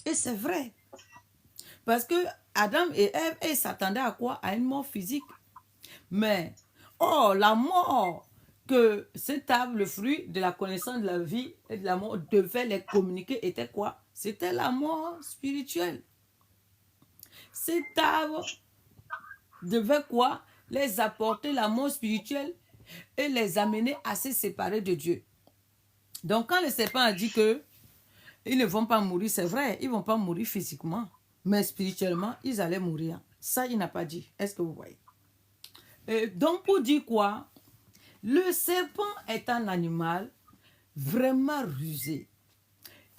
Et c'est vrai. Parce que Adam et Ève, ils s'attendaient à quoi? À une mort physique. Mais, oh, la mort que cet arbre, le fruit de la connaissance de la vie et de la mort, devait les communiquer était quoi? C'était la mort spirituelle. Cet arbre devait quoi? Les apporter la mort spirituelle et les amener à se séparer de Dieu. Donc, quand le serpent a dit que ils ne vont pas mourir, c'est vrai, ils ne vont pas mourir physiquement, mais spirituellement, ils allaient mourir. Ça, il n'a pas dit. Est-ce que vous voyez? Donc, pour dire quoi? Le serpent est un animal vraiment rusé.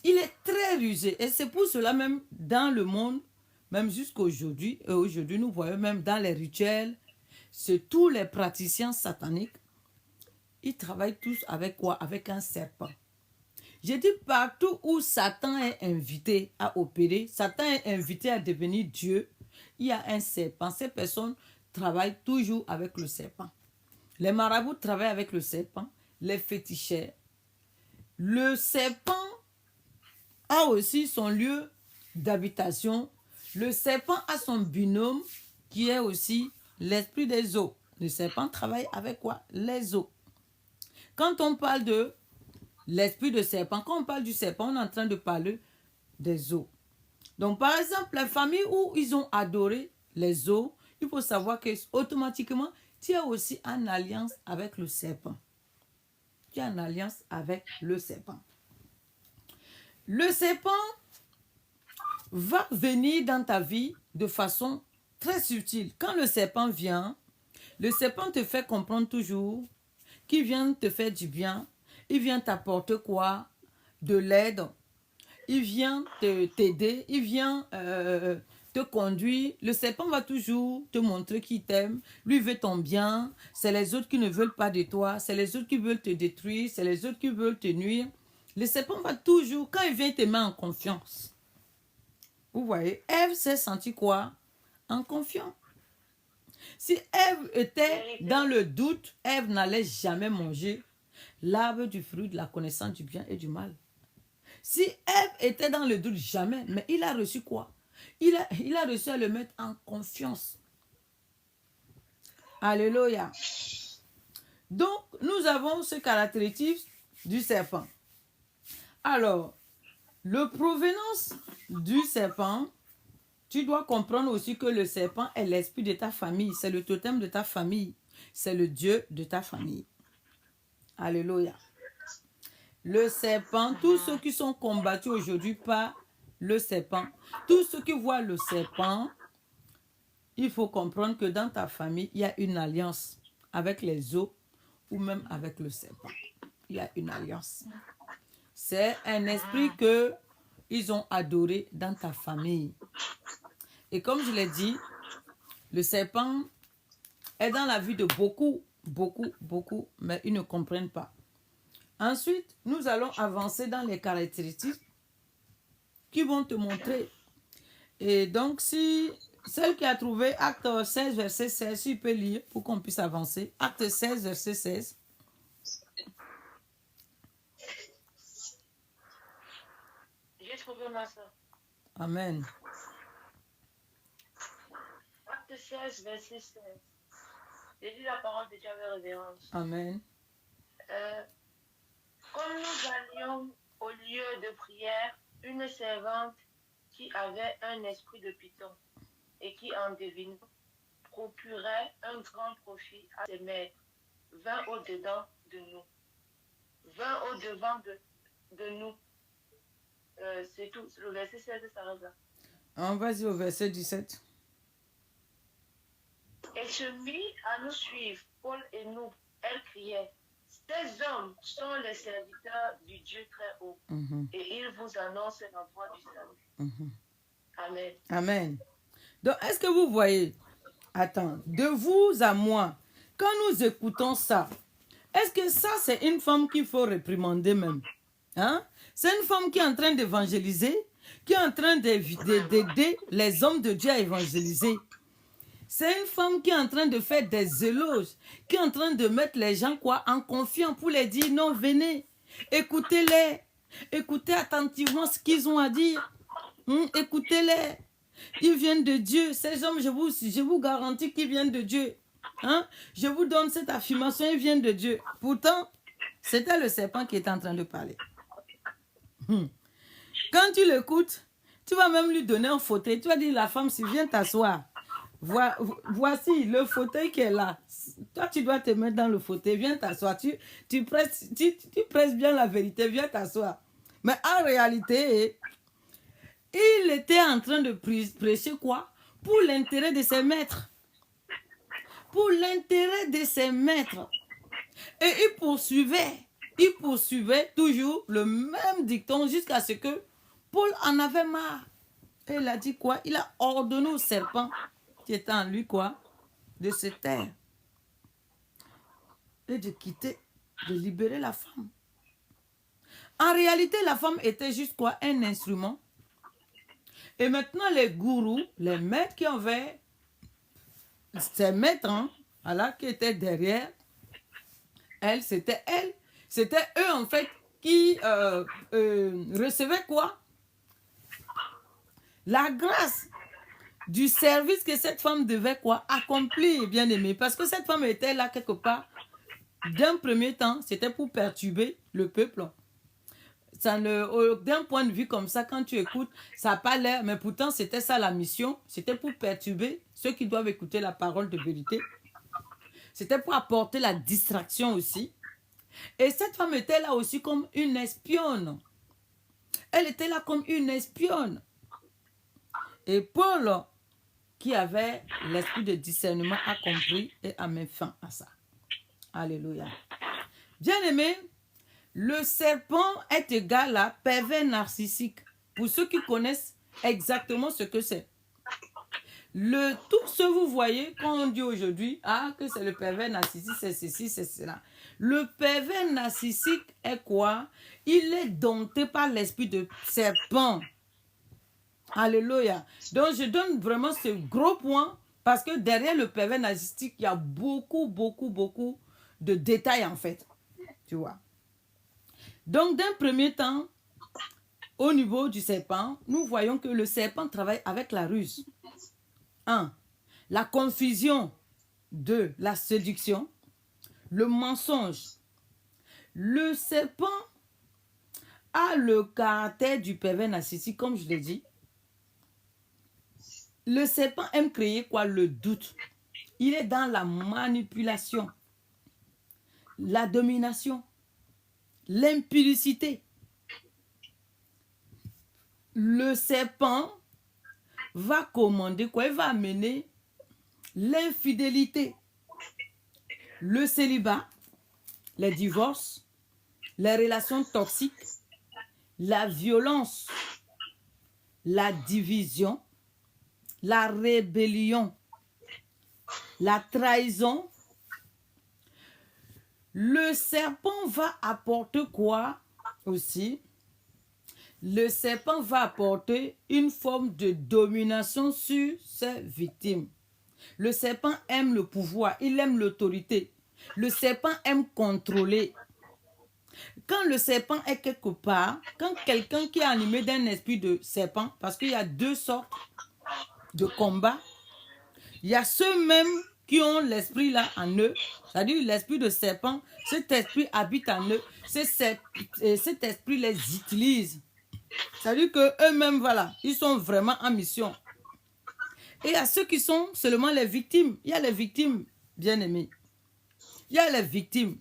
Il est très rusé. Et c'est pour cela même dans le monde, même jusqu'à aujourd'hui, et aujourd'hui nous voyons même dans les rituels, c'est tous les praticiens sataniques, ils travaillent tous avec quoi? Avec un serpent. J'ai dit partout où Satan est invité à opérer, Satan est invité à devenir Dieu, il y a un serpent. Ces personnes travaillent toujours avec le serpent. Les marabouts travaillent avec le serpent, les féticheurs. Le serpent a aussi son lieu d'habitation. Le serpent a son binôme qui est aussi l'esprit des eaux. Le serpent travaille avec quoi? Les eaux. Quand on parle de l'esprit de serpent, quand on parle du serpent, on est en train de parler des eaux. Donc, par exemple, les familles où ils ont adoré les eaux, il faut savoir que automatiquement, tu as aussi une alliance avec le serpent. Tu as une alliance avec le serpent. Le serpent va venir dans ta vie de façon très subtile. Quand le serpent vient, le serpent te fait comprendre toujours qu'il vient te faire du bien. Il vient t'apporter quoi? De l'aide. Il vient t'aider. Il vient te conduire. Le serpent va toujours te montrer qu'il t'aime. Lui veut ton bien. C'est les autres qui ne veulent pas de toi. C'est les autres qui veulent te détruire. C'est les autres qui veulent te nuire. Le serpent va toujours, quand il vient, te met en confiance. Vous voyez, Ève s'est sentie quoi? En confiance. Si Ève était dans le doute, Ève n'allait jamais manger l'arbre du fruit de la connaissance du bien et du mal. Si Ève était dans le doute, jamais. Mais il a reçu quoi? Il a reçu à le mettre en confiance. Alléluia. Donc, nous avons ce caractéristique du serpent. Alors, le provenance du serpent, tu dois comprendre aussi que le serpent est l'esprit de ta famille. C'est le totem de ta famille. C'est le Dieu de ta famille. Alléluia. Le serpent, tous ceux qui sont combattus aujourd'hui par le serpent, tous ceux qui voient le serpent, il faut comprendre que dans ta famille, il y a une alliance avec les eaux ou même avec le serpent. Il y a une alliance. C'est un esprit que ils ont adoré dans ta famille. Et comme je l'ai dit, le serpent est dans la vie de beaucoup, mais ils ne comprennent pas. Ensuite, nous allons avancer dans les caractéristiques qui vont te montrer. Et donc, si celle qui a trouvé Acte 16, verset 16, tu peux lire pour qu'on puisse avancer. Acte 16, verset 16. J'ai trouvé ma soeur. Amen. Acte 16, verset 16. J'ai dit la parole de Dieu avec révérence. Amen. Comme nous allions au lieu de prière, une servante qui avait un esprit de python et qui en devinant procurait un grand profit à ses maîtres, vint au-dedans de nous. Vint au-devant de nous. C'est tout. Le verset 16 s'arrête là. On va y au verset 17. Elle se mit à nous suivre, Paul et nous. Elle criait, ces hommes sont les serviteurs du Dieu très haut, et ils vous annoncent la voie du salut. Amen. Amen. Donc, est-ce que vous voyez, attends, de vous à moi, quand nous écoutons ça, est-ce que ça, c'est une femme qu'il faut réprimander même? Hein? C'est une femme qui est en train d'évangéliser, qui est en train d'aider les hommes de Dieu à évangéliser. C'est une femme qui est en train de faire des éloges, qui est en train de mettre les gens quoi, en confiance pour les dire, non, venez, écoutez-les, écoutez attentivement ce qu'ils ont à dire. Écoutez-les. Ils viennent de Dieu. Ces hommes, je vous garantis qu'ils viennent de Dieu. Hein? Je vous donne cette affirmation, ils viennent de Dieu. Pourtant, c'était le serpent qui était en train de parler. Quand tu l'écoutes, tu vas même lui donner un fauteuil. Tu vas dire, la femme, si viens t'asseoir. Voici le fauteuil qui est là. Toi, tu dois te mettre dans le fauteuil. Viens t'asseoir. Tu presses bien la vérité. Viens t'asseoir. Mais en réalité, il était en train de prêcher quoi? Pour l'intérêt de ses maîtres. Pour l'intérêt de ses maîtres. Et il poursuivait toujours le même dicton jusqu'à ce que Paul en avait marre. Et il a dit quoi? Il a ordonné au serpent qui était en lui quoi? De se taire. Et de quitter, de libérer la femme. En réalité, la femme était juste quoi? Un instrument. Et maintenant, les gourous, les maîtres qui avaient ces maîtres, hein, voilà, qui étaient derrière, c'était eux en fait qui recevaient quoi? La grâce du service que cette femme devait quoi? Accomplir, bien aimé. Parce que cette femme était là quelque part. D'un premier temps, c'était pour perturber le peuple. D'un point de vue comme ça, quand tu écoutes, ça n'a pas l'air, mais pourtant c'était ça la mission. C'était pour perturber ceux qui doivent écouter la parole de vérité. C'était pour apporter la distraction aussi. Et cette femme était là aussi comme une espionne. Elle était là comme une espionne. Et Paul, qui avait l'esprit de discernement, a compris et a mis fin à ça. Alléluia. Bien-aimé, le serpent est égal à pervers narcissique. Pour ceux qui connaissent exactement ce que c'est. Tout ce que vous voyez quand on dit aujourd'hui, que c'est le pervers narcissique, c'est ceci, c'est cela. Le pervers narcissique est quoi? Il est dompté par l'esprit de serpent. Alléluia. Donc, je donne vraiment ce gros point parce que derrière le pervers narcissique, il y a beaucoup de détails en fait. Tu vois. Donc, d'un premier temps, au niveau du serpent, nous voyons que le serpent travaille avec la ruse. 1. La confusion. 2. La séduction. Le mensonge. Le serpent a le caractère du pervers narcissique, comme je l'ai dit. Le serpent aime créer quoi? Le doute. Il est dans la manipulation, la domination, l'impudicité. Le serpent va commander quoi? Il va amener l'infidélité, le célibat, les divorces, les relations toxiques, la violence, la division, la rébellion, la trahison. Le serpent va apporter quoi aussi? Le serpent va apporter une forme de domination sur ses victimes. Le serpent aime le pouvoir, il aime l'autorité. Le serpent aime contrôler. Quand le serpent est quelque part, quand quelqu'un qui est animé d'un esprit de serpent, parce qu'il y a deux sortes de combats, il y a ceux-mêmes qui ont l'esprit là en eux, c'est-à-dire l'esprit de serpent, cet esprit habite en eux, cet esprit les utilise. C'est-à-dire qu'eux-mêmes, voilà, ils sont vraiment en mission. Et à ceux qui sont seulement les victimes, il y a les victimes, bien-aimés. Il y a les victimes.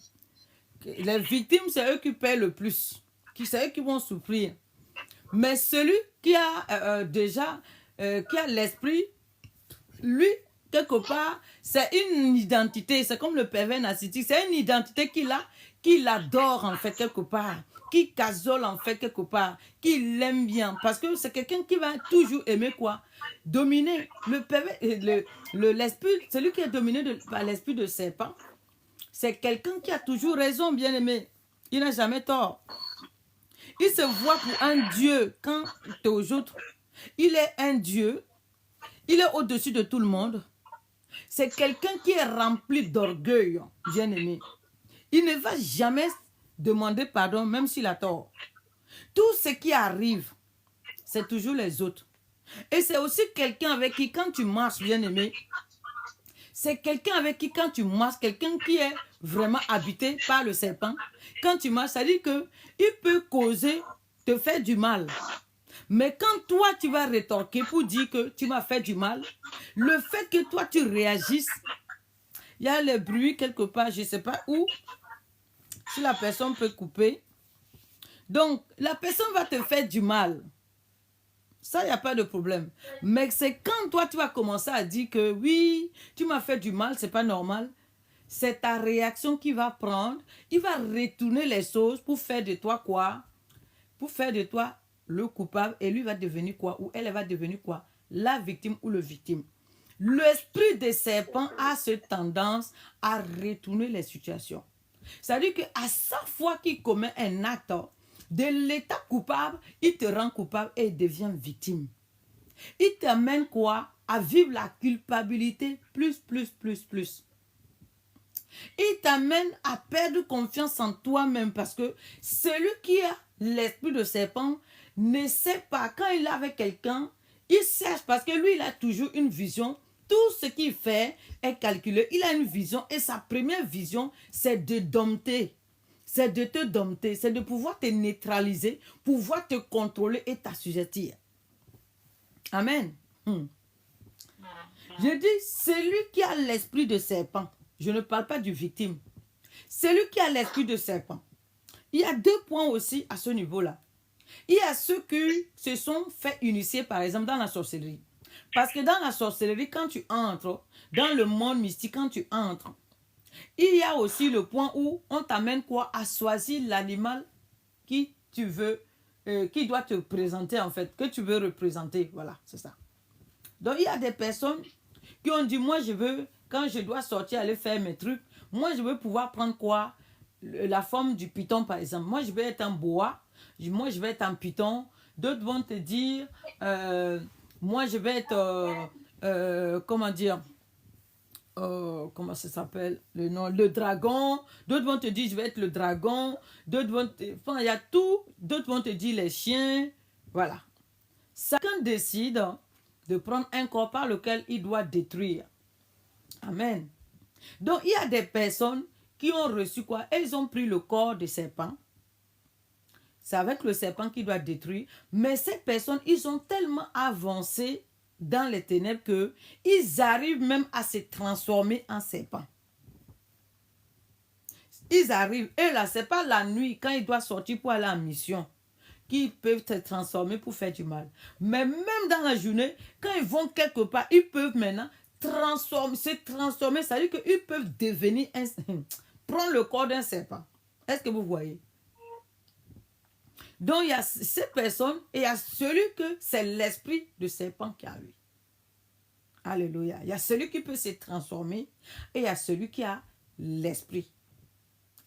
Les victimes, c'est eux qui paient le plus. C'est eux qui vont souffrir. Mais celui qui a qui a l'esprit, lui, quelque part, c'est une identité. C'est comme le pervers narcissique. C'est une identité qu'il adore en fait quelque part. Qui casole en fait quelque part. Qui l'aime bien. Parce que c'est quelqu'un qui va toujours aimer quoi? Dominer. Le pervers, l'esprit, celui qui est dominé par l'esprit de serpent, c'est quelqu'un qui a toujours raison, bien aimé. Il n'a jamais tort. Il se voit pour un Dieu quand tu es aux autres. Il est un Dieu. Il est au-dessus de tout le monde. C'est quelqu'un qui est rempli d'orgueil, bien aimé. Il ne va jamais demander pardon, même s'il a tort. Tout ce qui arrive, c'est toujours les autres. Et c'est aussi quelqu'un avec qui, quand tu marches, bien-aimé, c'est quelqu'un avec qui, quand tu marches, quelqu'un qui est vraiment habité par le serpent, quand tu marches, ça dit que il peut causer, te faire du mal. Mais quand toi, tu vas rétorquer pour dire que tu m'as fait du mal, le fait que toi, tu réagisses, il y a le bruit quelque part, je ne sais pas où, si la personne peut couper. Donc, la personne va te faire du mal. Ça, il n'y a pas de problème. Mais c'est quand toi, tu vas commencer à dire que oui, tu m'as fait du mal, c'est pas normal. C'est ta réaction qui va prendre. Il va retourner les choses pour faire de toi quoi? Pour faire de toi le coupable et lui va devenir quoi? Ou elle va devenir quoi? La victime ou le victime. L'esprit des serpents a cette tendance à retourner les situations. C'est-à-dire qu'à chaque fois qu'il commet un acte de l'état coupable, il te rend coupable et il devient victime. Il t'amène quoi? À vivre la culpabilité plus. Il t'amène à perdre confiance en toi-même parce que celui qui a l'esprit de serpent ne sait pas, quand il est avec quelqu'un, il cherche parce que lui, il a toujours une vision. Tout ce qu'il fait est calculé. Il a une vision et sa première vision, c'est de dompter. C'est de te dompter, c'est de pouvoir te neutraliser, pouvoir te contrôler et t'assujettir. Amen. Je dis, celui qui a l'esprit de serpent, je ne parle pas du victime, celui qui a l'esprit de serpent, il y a deux points aussi à ce niveau-là. Il y a ceux qui se sont fait initier, par exemple, dans la sorcellerie. Parce que dans la sorcellerie, quand tu entres, dans le monde mystique, quand tu entres, il y a aussi le point où on t'amène quoi? À choisir l'animal qui tu veux, qui doit te présenter en fait, que tu veux représenter. Voilà, c'est ça. Donc il y a des personnes qui ont dit, moi je veux, quand je dois sortir, aller faire mes trucs, moi je veux pouvoir prendre quoi? La forme du python par exemple. Moi je vais être un boa, moi je vais être un python. D'autres vont te dire, moi je vais être, comment dire, comment ça s'appelle le nom, le dragon. D'autres vont te dire je vais être le dragon. D'autres vont te, enfin il y a tout. D'autres vont te dire les chiens. Voilà. Chacun décide de prendre un corps par lequel il doit détruire. Amen. Donc il y a des personnes qui ont reçu quoi? Elles ont pris le corps de serpent. C'est avec le serpent qui doit détruire. Mais ces personnes, ils ont tellement avancé dans les ténèbres que ils arrivent même à se transformer en serpent. Ils arrivent. Et là, c'est pas la nuit, quand ils doivent sortir pour aller en mission, qu'ils peuvent se transformer pour faire du mal. Mais même dans la journée, quand ils vont quelque part, ils peuvent maintenant se transformer. Ça veut dire qu'ils peuvent devenir prendre le corps d'un serpent. Est-ce que vous voyez? Donc, il y a ces personnes et il y a celui que c'est l'esprit de serpent qui a lui. Alléluia. Il y a celui qui peut se transformer et il y a celui qui a l'esprit.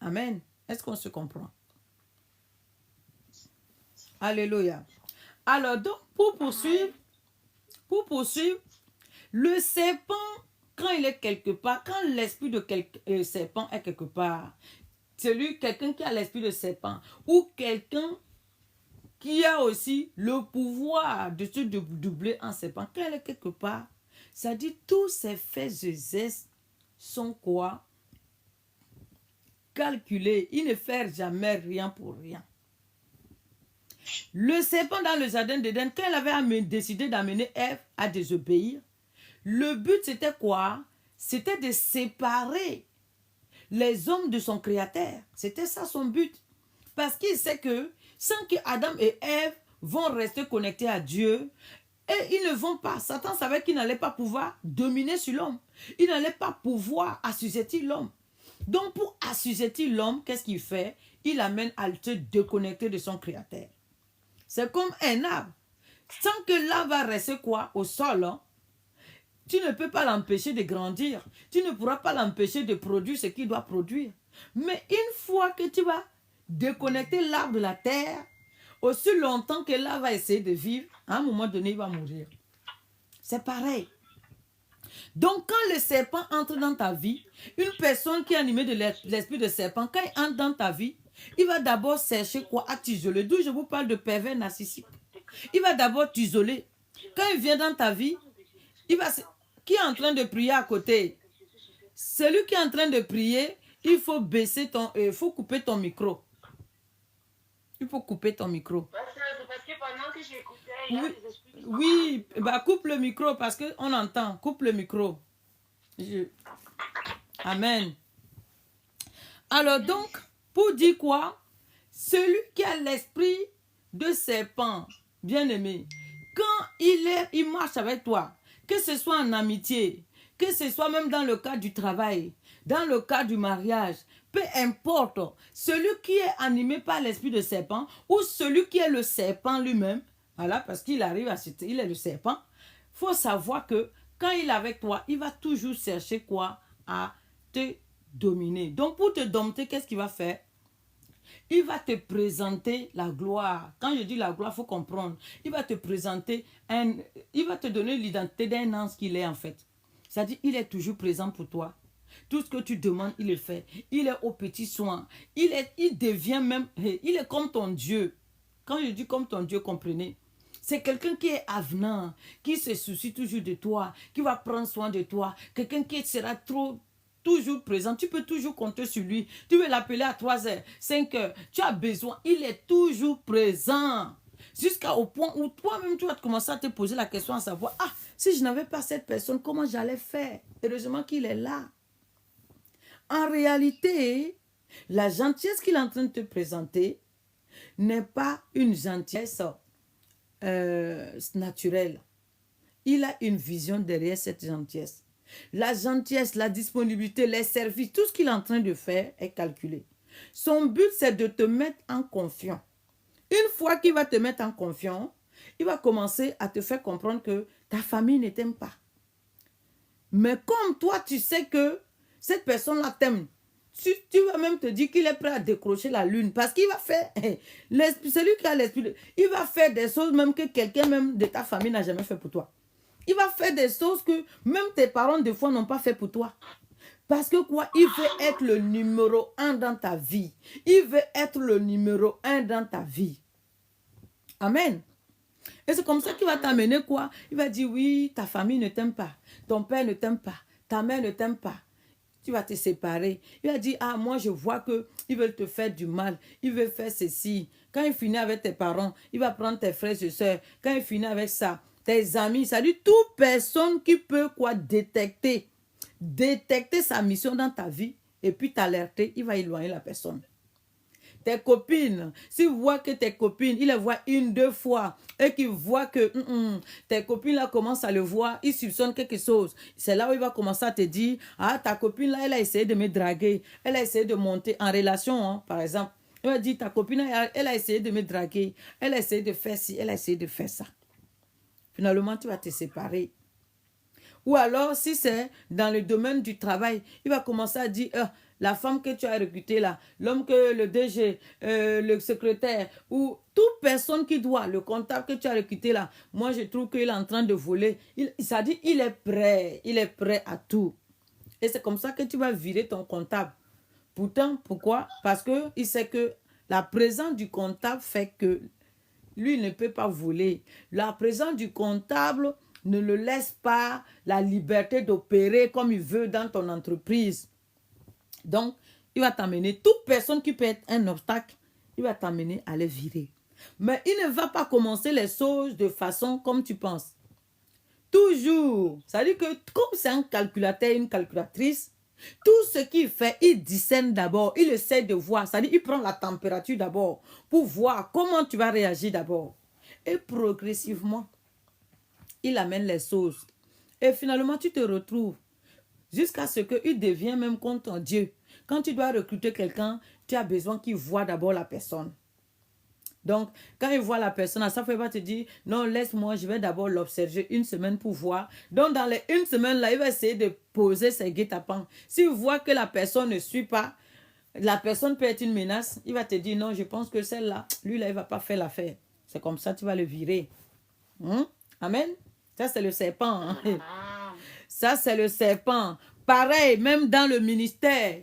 Amen. Est-ce qu'on se comprend? Alléluia. Alors, donc, pour poursuivre, le serpent, quand il est quelque part, quand l'esprit de serpent est quelque part, quelqu'un qui a l'esprit de serpent ou quelqu'un qui a aussi le pouvoir de se doubler en serpent, quand elle est quelque part, ça dit tous ces faits et gestes sont quoi? Calculés. Il ne fait jamais rien pour rien. Le serpent dans le jardin d'Éden, quand il avait décidé d'amener Ève à désobéir, le but c'était quoi? C'était de séparer les hommes de son créateur. C'était ça son but. Parce qu'il sait que sans que Adam et Ève vont rester connectés à Dieu, et ils ne vont pas, Satan savait qu'il n'allait pas pouvoir dominer sur l'homme. Il n'allait pas pouvoir assujettir l'homme. Donc pour assujettir l'homme, qu'est-ce qu'il fait? Il amène à se déconnecter de son créateur. C'est comme un arbre. Sans que l'arbre va rester quoi? Au sol, hein? Tu ne peux pas l'empêcher de grandir. Tu ne pourras pas l'empêcher de produire ce qu'il doit produire. Mais une fois que tu vas déconnecter l'arbre de la terre, aussi longtemps que l'arbre va essayer de vivre, à un moment donné, il va mourir. C'est pareil. Donc, quand le serpent entre dans ta vie, une personne qui est animée de l'esprit de serpent, quand il entre dans ta vie, il va d'abord chercher quoi? À t'isoler. D'où je vous parle de pervers narcissique. Il va d'abord t'isoler. Quand il vient dans ta vie, qui est en train de prier à côté? Celui qui est en train de prier, il faut il faut couper ton micro. Il faut couper ton micro. Parce que pendant que j'écoutais, il y a des esprits qui Oui, coupe le micro parce qu'on entend. Coupe le micro. Amen. Alors donc, pour dire quoi? Celui qui a l'esprit de serpent, bien-aimé, quand il marche avec toi, que ce soit en amitié, que ce soit même dans le cadre du travail, dans le cadre du mariage, peu importe, celui qui est animé par l'esprit de serpent ou celui qui est le serpent lui-même, voilà, parce qu'il arrive à il est le serpent, il faut savoir que quand il est avec toi, il va toujours chercher quoi? À te dominer. Donc pour te dompter, qu'est-ce qu'il va faire? Il va te présenter la gloire. Quand je dis la gloire, il faut comprendre. Il va te présenter, il va te donner l'identité d'un ange qu'il est en fait. C'est-à-dire, il est toujours présent pour toi. Tout ce que tu demandes, il le fait. Il est aux petits soins. Il devient même, il est comme ton Dieu. Quand je dis comme ton Dieu, comprenez. C'est quelqu'un qui est avenant, qui se soucie toujours de toi, qui va prendre soin de toi. Quelqu'un qui sera toujours présent. Tu peux toujours compter sur lui. Tu veux l'appeler à 3h, 5h. Tu as besoin. Il est toujours présent. Jusqu'au point où toi-même, tu vas commencer à te poser la question à savoir, ah, si je n'avais pas cette personne, comment j'allais faire? Heureusement qu'il est là. En réalité, la gentillesse qu'il est en train de te présenter n'est pas une gentillesse naturelle. Il a une vision derrière cette gentillesse. La gentillesse, la disponibilité, les services, tout ce qu'il est en train de faire est calculé. Son but, c'est de te mettre en confiance. Une fois qu'il va te mettre en confiance, il va commencer à te faire comprendre que ta famille ne t'aime pas. Mais comme toi, tu sais que cette personne-là t'aime, tu vas même te dire qu'il est prêt à décrocher la lune parce qu'il va faire, celui qui a l'esprit, il va faire des choses même que quelqu'un même de ta famille n'a jamais fait pour toi. Il va faire des choses que même tes parents des fois n'ont pas fait pour toi. Parce que quoi? Il veut être le numéro 1 dans ta vie. Il veut être le numéro 1 dans ta vie. Amen. Et c'est comme ça qu'il va t'amener quoi? Il va dire oui, ta famille ne t'aime pas. Ton père ne t'aime pas. Ta mère ne t'aime pas. Tu vas te séparer. Il va dire, ah, moi je vois qu'ils veulent te faire du mal. Ils veulent faire ceci. Quand il finit avec tes parents, il va prendre tes frères et soeurs. Quand il finit avec ça, tes amis, ça dit toute personne qui peut quoi détecter sa mission dans ta vie et puis t'alerter, il va éloigner la personne. Tes copines, s'il voit que tes copines, il les voit 1-2 fois et qu'il voit que tes copines là commencent à le voir, il soupçonne quelque chose. C'est là où il va commencer à te dire, ah, ta copine là, elle a essayé de me draguer, elle a essayé de monter en relation, hein, par exemple. Il va dire, ta copine, elle a essayé de me draguer, elle a essayé de faire ci, elle a essayé de faire ça. Finalement, tu vas te séparer. Ou alors, si c'est dans le domaine du travail, il va commencer à dire, la femme que tu as recrutée là, l'homme que le DG, le secrétaire, ou toute personne qui doit, le comptable que tu as recruté là, moi je trouve qu'il est en train de voler. Ça dit, il est prêt à tout. Et c'est comme ça que tu vas virer ton comptable. Pourtant, pourquoi? Parce qu'il sait que la présence du comptable fait que lui ne peut pas voler. La présence du comptable ne le laisse pas la liberté d'opérer comme il veut dans ton entreprise. Donc, il va t'amener, toute personne qui peut être un obstacle, il va t'amener à les virer. Mais il ne va pas commencer les choses de façon comme tu penses. Toujours. Ça veut dire que comme c'est un calculateur, une calculatrice, tout ce qu'il fait, il discerne d'abord, il essaie de voir. Ça veut dire qu'il prend la température d'abord pour voir comment tu vas réagir d'abord. Et progressivement, il amène les choses. Et finalement, tu te retrouves jusqu'à ce qu'il devienne même contre ton Dieu. Quand tu dois recruter quelqu'un, tu as besoin qu'il voit d'abord la personne. Donc, quand il voit la personne, à chaque fois, il va te dire, non, laisse-moi, je vais d'abord l'observer 1 semaine pour voir. Donc, dans les 1 semaine, là, il va essayer de poser ses guet-apens. S'il voit que la personne ne suit pas, la personne peut être une menace, il va te dire, non, je pense que celle-là, lui, là, il ne va pas faire l'affaire. C'est comme ça, tu vas le virer. Amen. Ça, c'est le serpent. Hein? Ça, c'est le serpent. Pareil, même dans le ministère,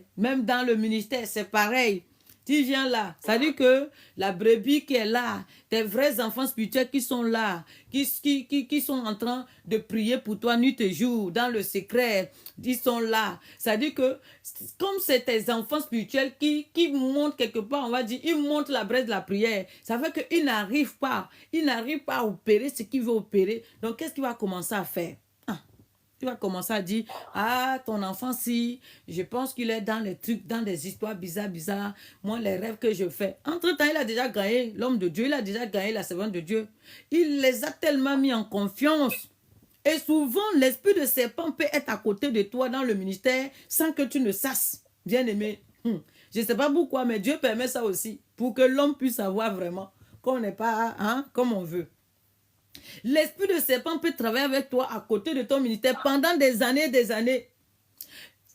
c'est pareil. Tu viens là. Ça veut dire que la brebis qui est là, tes vrais enfants spirituels qui sont là, qui sont en train de prier pour toi nuit et jour, dans le secret, ils sont là. Ça veut dire que, comme c'est tes enfants spirituels qui montent quelque part, on va dire, ils montent la brèche de la prière. Ça fait qu'ils n'arrivent pas. Ils n'arrivent pas à opérer ce qu'ils veulent opérer. Donc, qu'est-ce qu'il va commencer à faire? Tu vas commencer à dire, ah, ton enfant, si, je pense qu'il est dans les trucs, dans des histoires bizarres. Moi, les rêves que je fais. Entre-temps, il a déjà gagné, l'homme de Dieu, il a déjà gagné la servante de Dieu. Il les a tellement mis en confiance. Et souvent, l'esprit de serpent peut être à côté de toi dans le ministère sans que tu ne saches. Bien-aimé, je ne sais pas pourquoi, mais Dieu permet ça aussi, pour que l'homme puisse savoir vraiment qu'on n'est pas comme on veut. L'esprit de serpent peut travailler avec toi à côté de ton ministère pendant des années,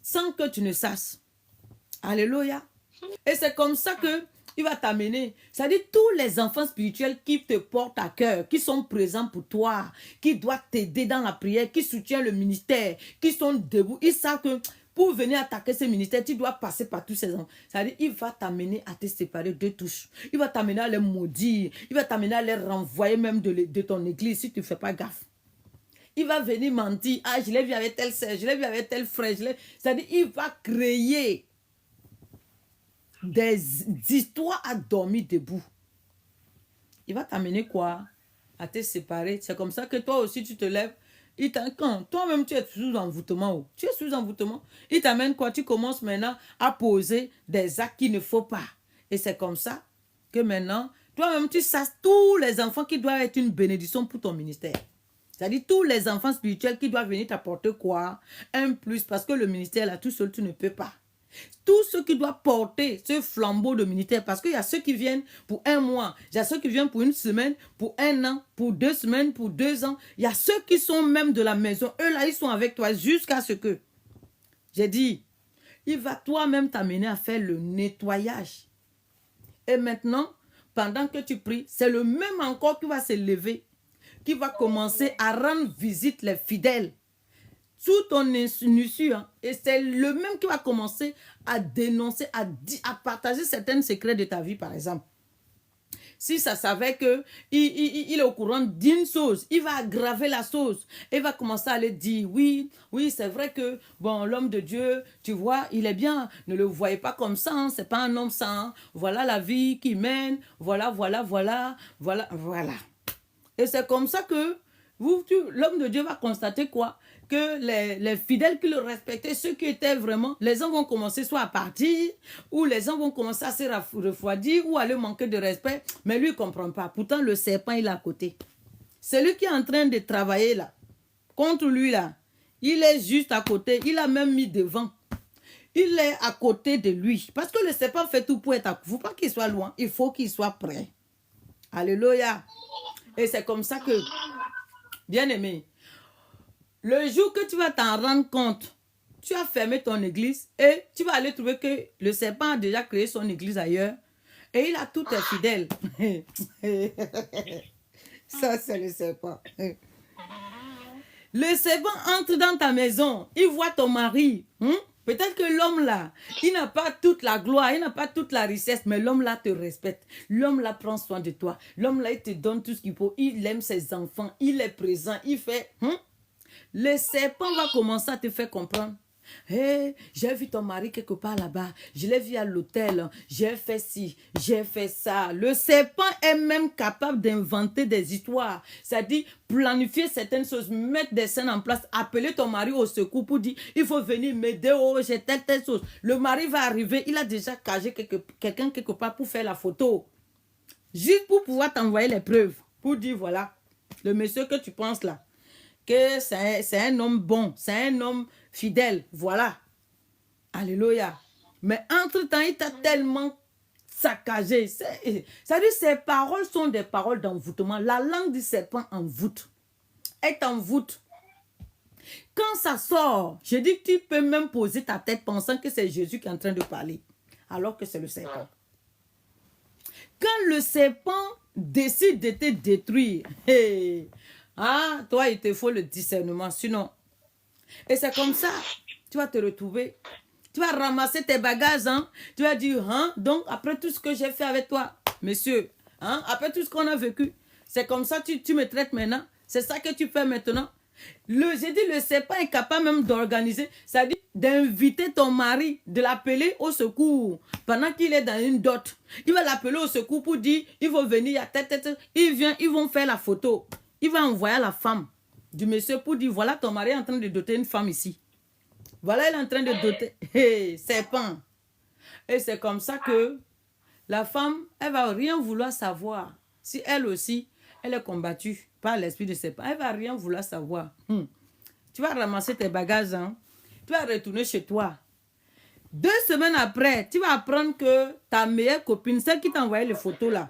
sans que tu ne saches. Alléluia. Et c'est comme ça que il va t'amener. C'est-à-dire tous les enfants spirituels qui te portent à cœur, qui sont présents pour toi, qui doivent t'aider dans la prière, qui soutiennent le ministère, qui sont debout. Ils savent que pour venir attaquer ce ministère, tu dois passer par tous ces enfants. C'est-à-dire il va t'amener à te séparer de touches. Il va t'amener à les maudire. Il va t'amener à les renvoyer même de ton église si tu ne fais pas gaffe. Il va venir mentir. Ah, je l'ai vu avec tel sœur, je l'ai vu avec tel frère. C'est-à-dire il va créer des histoires à dormir debout. Il va t'amener quoi? À te séparer. C'est comme ça que toi aussi tu te lèves. Quand toi-même tu es sous envoûtement, tu es sous envoûtement, il t'amène quoi? Tu commences maintenant à poser des actes qu'il ne faut pas. Et c'est comme ça que maintenant, toi-même tu sasses tous les enfants qui doivent être une bénédiction pour ton ministère. C'est-à-dire tous les enfants spirituels qui doivent venir t'apporter quoi? Un plus, parce que le ministère là tout seul tu ne peux pas. Tous ceux qui doivent porter ce flambeau de ministère, parce qu'il y a ceux qui viennent pour un mois, il y a ceux qui viennent pour une semaine, pour un an, pour 2 semaines, pour 2 ans. Il y a ceux qui sont même de la maison. Eux là, ils sont avec toi jusqu'à ce que, j'ai dit, il va toi-même t'amener à faire le nettoyage. Et maintenant, pendant que tu pries, c'est le même encore qui va se lever, qui va commencer à rendre visite les fidèles. Sous ton insu, et c'est le même qui va commencer à dénoncer, à partager certains secrets de ta vie, par exemple. Si ça savait qu'il est au courant d'une chose, il va aggraver la chose. Il va commencer à le dire, oui, c'est vrai que, bon, l'homme de Dieu, tu vois, il est bien. Ne le voyez pas comme ça, c'est pas un homme sans. Voilà la vie qu'il mène, voilà. Et c'est comme ça que l'homme de Dieu va constater quoi? Que les fidèles qui le respectaient, ceux qui étaient vraiment, les gens vont commencer soit à partir, ou les gens vont commencer à se refroidir, ou à lui manquer de respect, mais lui, il ne comprend pas. Pourtant, le serpent, il est à côté. C'est lui qui est en train de travailler là, contre lui là. Il est juste à côté, il a même mis devant. Il est à côté de lui. Parce que le serpent fait tout pour être à côté. Il ne faut pas qu'il soit loin, il faut qu'il soit prêt. Alléluia. Et c'est comme ça que, bien aimé, le jour que tu vas t'en rendre compte, tu as fermé ton église et tu vas aller trouver que le serpent a déjà créé son église ailleurs et il a tous tes fidèles. Ça, c'est le serpent. Le serpent entre dans ta maison, il voit ton mari. Peut-être que l'homme là, il n'a pas toute la gloire, il n'a pas toute la richesse, mais l'homme là te respecte. L'homme là prend soin de toi. L'homme là, il te donne tout ce qu'il faut. Il aime ses enfants, il est présent, il fait... Le serpent va commencer à te faire comprendre. Hey, j'ai vu ton mari quelque part là-bas. Je l'ai vu à l'hôtel. J'ai fait ci, j'ai fait ça. Le serpent est même capable d'inventer des histoires. C'est-à-dire planifier certaines choses, mettre des scènes en place, appeler ton mari au secours pour dire il faut venir m'aider, oh, j'ai telle chose. Le mari va arriver, il a déjà cagé quelqu'un quelque part pour faire la photo. Juste pour pouvoir t'envoyer les preuves. Pour dire voilà, le monsieur que tu penses là, que c'est un homme bon, c'est un homme fidèle, voilà. Alléluia. Mais entre-temps, il t'a tellement saccagé. C'est-à-dire, ces paroles sont des paroles d'envoûtement. La langue du serpent envoûte. Elle t'envoûte. Quand ça sort, je dis que tu peux même poser ta tête pensant que c'est Jésus qui est en train de parler, alors que c'est le serpent. Quand le serpent décide de te détruire, toi, il te faut le discernement, sinon. Et c'est comme ça, tu vas te retrouver. Tu vas ramasser tes bagages, hein. Tu vas dire, hein, donc après tout ce que j'ai fait avec toi, monsieur, hein, après tout ce qu'on a vécu, c'est comme ça que tu me traites maintenant. C'est ça que tu fais maintenant. J'ai dit, le serpent est capable même d'organiser, c'est-à-dire d'inviter ton mari, de l'appeler au secours pendant qu'il est dans une dot. Il va l'appeler au secours pour dire, il faut venir, il vient, ils vont faire la photo. Il va envoyer à la femme du monsieur pour dire, voilà, ton mari est en train de doter une femme ici. Voilà, il est en train de doter. Hey, serpent. Et c'est comme ça que la femme, elle va rien vouloir savoir. Si elle aussi, elle est combattue par l'esprit de serpent, elle va rien vouloir savoir. Tu vas ramasser tes bagages, hein? Tu vas retourner chez toi. 2 semaines après, tu vas apprendre que ta meilleure copine, celle qui t'a envoyé les photos là,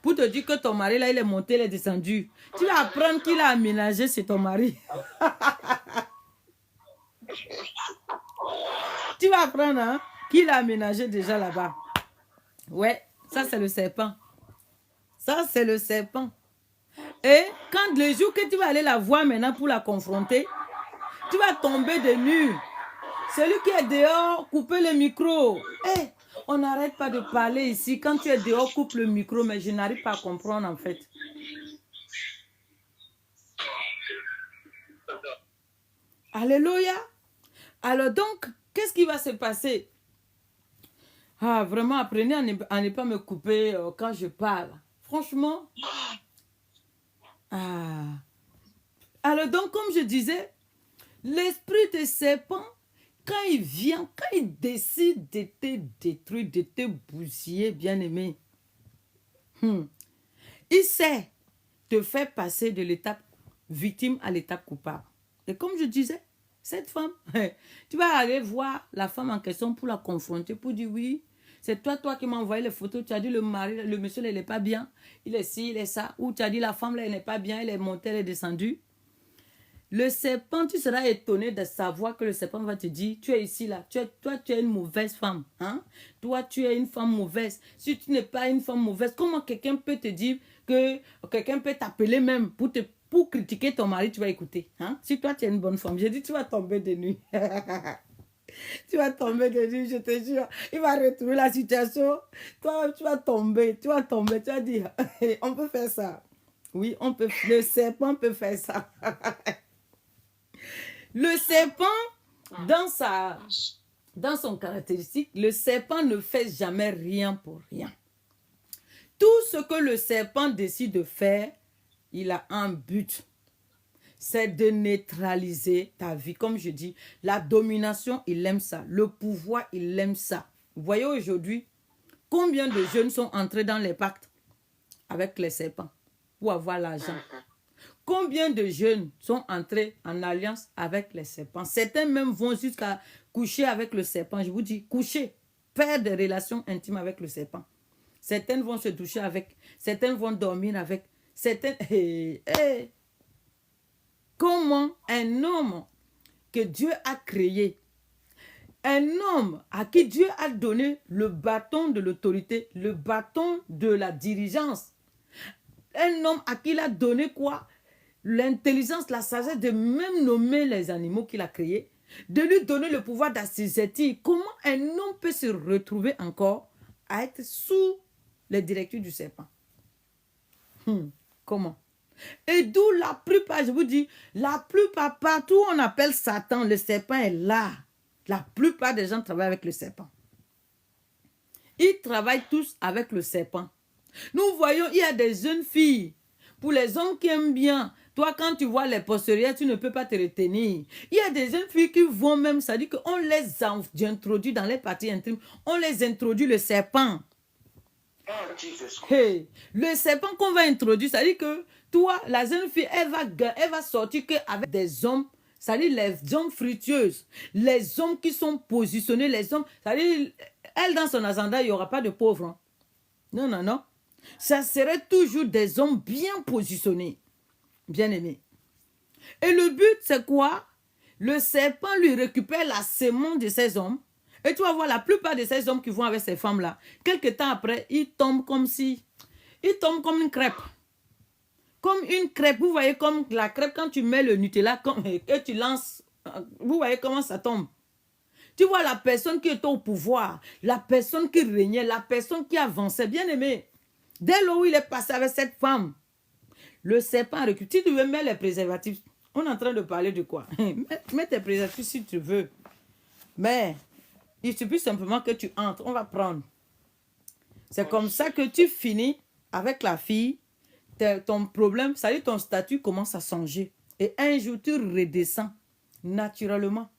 pour te dire que ton mari là, il est monté, il est descendu. Tu vas apprendre qu'il a aménagé chez ton mari. Tu vas apprendre, hein, qu'il a aménagé déjà là-bas. Ouais, ça c'est le serpent. Ça c'est le serpent. Et quand le jour que tu vas aller la voir maintenant pour la confronter, tu vas tomber de nu. Celui qui est dehors, coupez le micro. Hey, on n'arrête pas de parler ici. Quand tu es dehors, coupe le micro, mais je n'arrive pas à comprendre en fait. Alléluia. Alors donc, qu'est-ce qui va se passer? Ah, vraiment, apprenez à ne pas me couper quand je parle. Franchement. Ah. Alors donc, comme je disais, l'esprit de serpent, quand il vient, quand il décide de te détruire, de te bousiller, bien-aimé, il sait te faire passer de l'étape victime à l'étape coupable. Et comme je disais, cette femme, tu vas aller voir la femme en question pour la confronter, pour dire oui, c'est toi qui m'as envoyé les photos, tu as dit le mari, le monsieur, il n'est pas bien, il est ci, il est ça, ou tu as dit la femme, là, elle n'est pas bien, elle est montée, elle est descendue. Le serpent, tu seras étonné de savoir que le serpent va te dire, tu es ici, là, toi, tu es une mauvaise femme. Hein? Toi, tu es une femme mauvaise. Si tu n'es pas une femme mauvaise, comment quelqu'un peut te dire que quelqu'un peut t'appeler même pour critiquer ton mari, tu vas écouter. Hein? Si toi, tu es une bonne femme, j'ai dit, tu vas tomber de nuit. Tu vas tomber de nuit, je te jure. Il va retrouver la situation. Toi, tu vas tomber, tu vas dire, on peut faire ça. Oui, on peut, le serpent peut faire ça. Le serpent, dans son caractéristique, le serpent ne fait jamais rien pour rien. Tout ce que le serpent décide de faire, il a un but. C'est de neutraliser ta vie. Comme je dis, la domination, il aime ça. Le pouvoir, il aime ça. Vous voyez aujourd'hui, combien de jeunes sont entrés dans les pactes avec les serpents pour avoir l'argent? Combien de jeunes sont entrés en alliance avec les serpents? Certains même vont jusqu'à coucher avec le serpent. Je vous dis, coucher, faire des relations intimes avec le serpent. Certaines vont se doucher avec, certaines vont dormir avec, certaines... Comment un homme que Dieu a créé, un homme à qui Dieu a donné le bâton de l'autorité, le bâton de la dirigeance, un homme à qui il a donné quoi? L'intelligence, la sagesse de même nommer les animaux qu'il a créés, de lui donner le pouvoir d'assujettir. Comment un homme peut se retrouver encore à être sous les directives du serpent? Comment? Et d'où la plupart, je vous dis, la plupart, partout où on appelle Satan, le serpent est là. La plupart des gens travaillent avec le serpent. Ils travaillent tous avec le serpent. Nous voyons, il y a des jeunes filles, pour les hommes qui aiment bien, toi quand tu vois les postérieurs, tu ne peux pas te retenir. Il y a des jeunes filles qui vont même, ça dit qu'on les introduit dans les parties intimes, on les introduit le serpent. Hey, le serpent qu'on va introduire, ça dit que toi, la jeune fille, elle va sortir avec des hommes, ça dit les hommes fructueuses, les hommes qui sont positionnés, les hommes, ça dit, elle dans son agenda, il n'y aura pas de pauvres. Hein. Non, non, non. Ça serait toujours des hommes bien positionnés, bien aimés. Et le but, c'est quoi? Le serpent lui récupère la sémence de ces hommes. Et tu vas voir la plupart de ces hommes qui vont avec ces femmes-là, quelques temps après, ils tombent comme une crêpe. Comme une crêpe. Vous voyez comme la crêpe, quand tu mets le Nutella et tu lances, vous voyez comment ça tombe. Tu vois la personne qui était au pouvoir, la personne qui régnait, la personne qui avançait, bien aimé. Dès lors où il est passé avec cette femme, le serpent a reculé. Si tu veux mettre les préservatifs, on est en train de parler de quoi? Mets tes préservatifs si tu veux. Mais il suffit simplement que tu entres, on va prendre. C'est comme ça que tu finis avec la fille. Ton problème, ça dit ton statut commence à changer. Et un jour, tu redescends naturellement.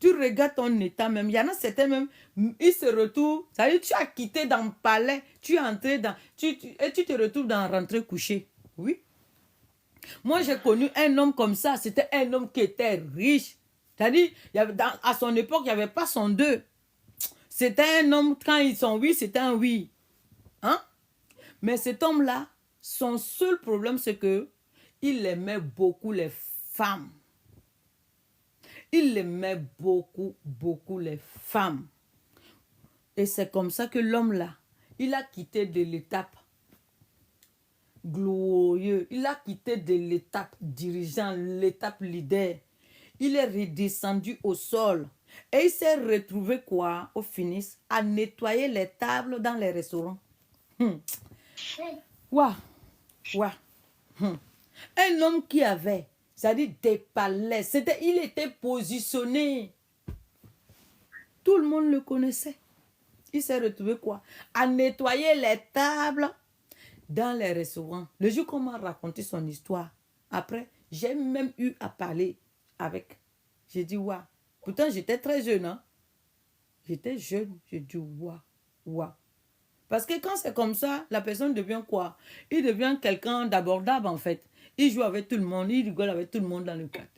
Tu regardes ton état même. Il y en a certains même, ils se retrouvent. Ça veut dire tu as quitté dans le palais, tu es entré dans... et tu te retrouves dans rentrer coucher. Oui. Moi, j'ai connu un homme comme ça. C'était un homme qui était riche. C'est-à-dire, à son époque, il n'y avait pas son deux. C'était un homme, quand ils sont oui, c'était un oui. Hein? Mais cet homme-là, son seul problème, c'est que il aimait beaucoup les femmes. Il aimait beaucoup, beaucoup les femmes. Et c'est comme ça que l'homme-là, il a quitté de l'étape glorieuse. Il a quitté de l'étape dirigeant, l'étape leader. Il est redescendu au sol. Et il s'est retrouvé quoi, au finish, à nettoyer les tables dans les restaurants. Ouah. Ouah. Un homme qui avait, c'est-à-dire des palais, il était positionné. Tout le monde le connaissait. Il s'est retrouvé quoi? À nettoyer les tables dans les restaurants. Le jour qu'on m'a raconté son histoire, après, j'ai même eu à parler avec. J'ai dit, waouh. Pourtant, j'étais très jeune. Hein? J'étais jeune. J'ai dit, waouh, waouh. Parce que quand c'est comme ça, la personne devient quoi? Il devient quelqu'un d'abordable en fait. Il joue avec tout le monde, il rigole avec tout le monde dans le cadre.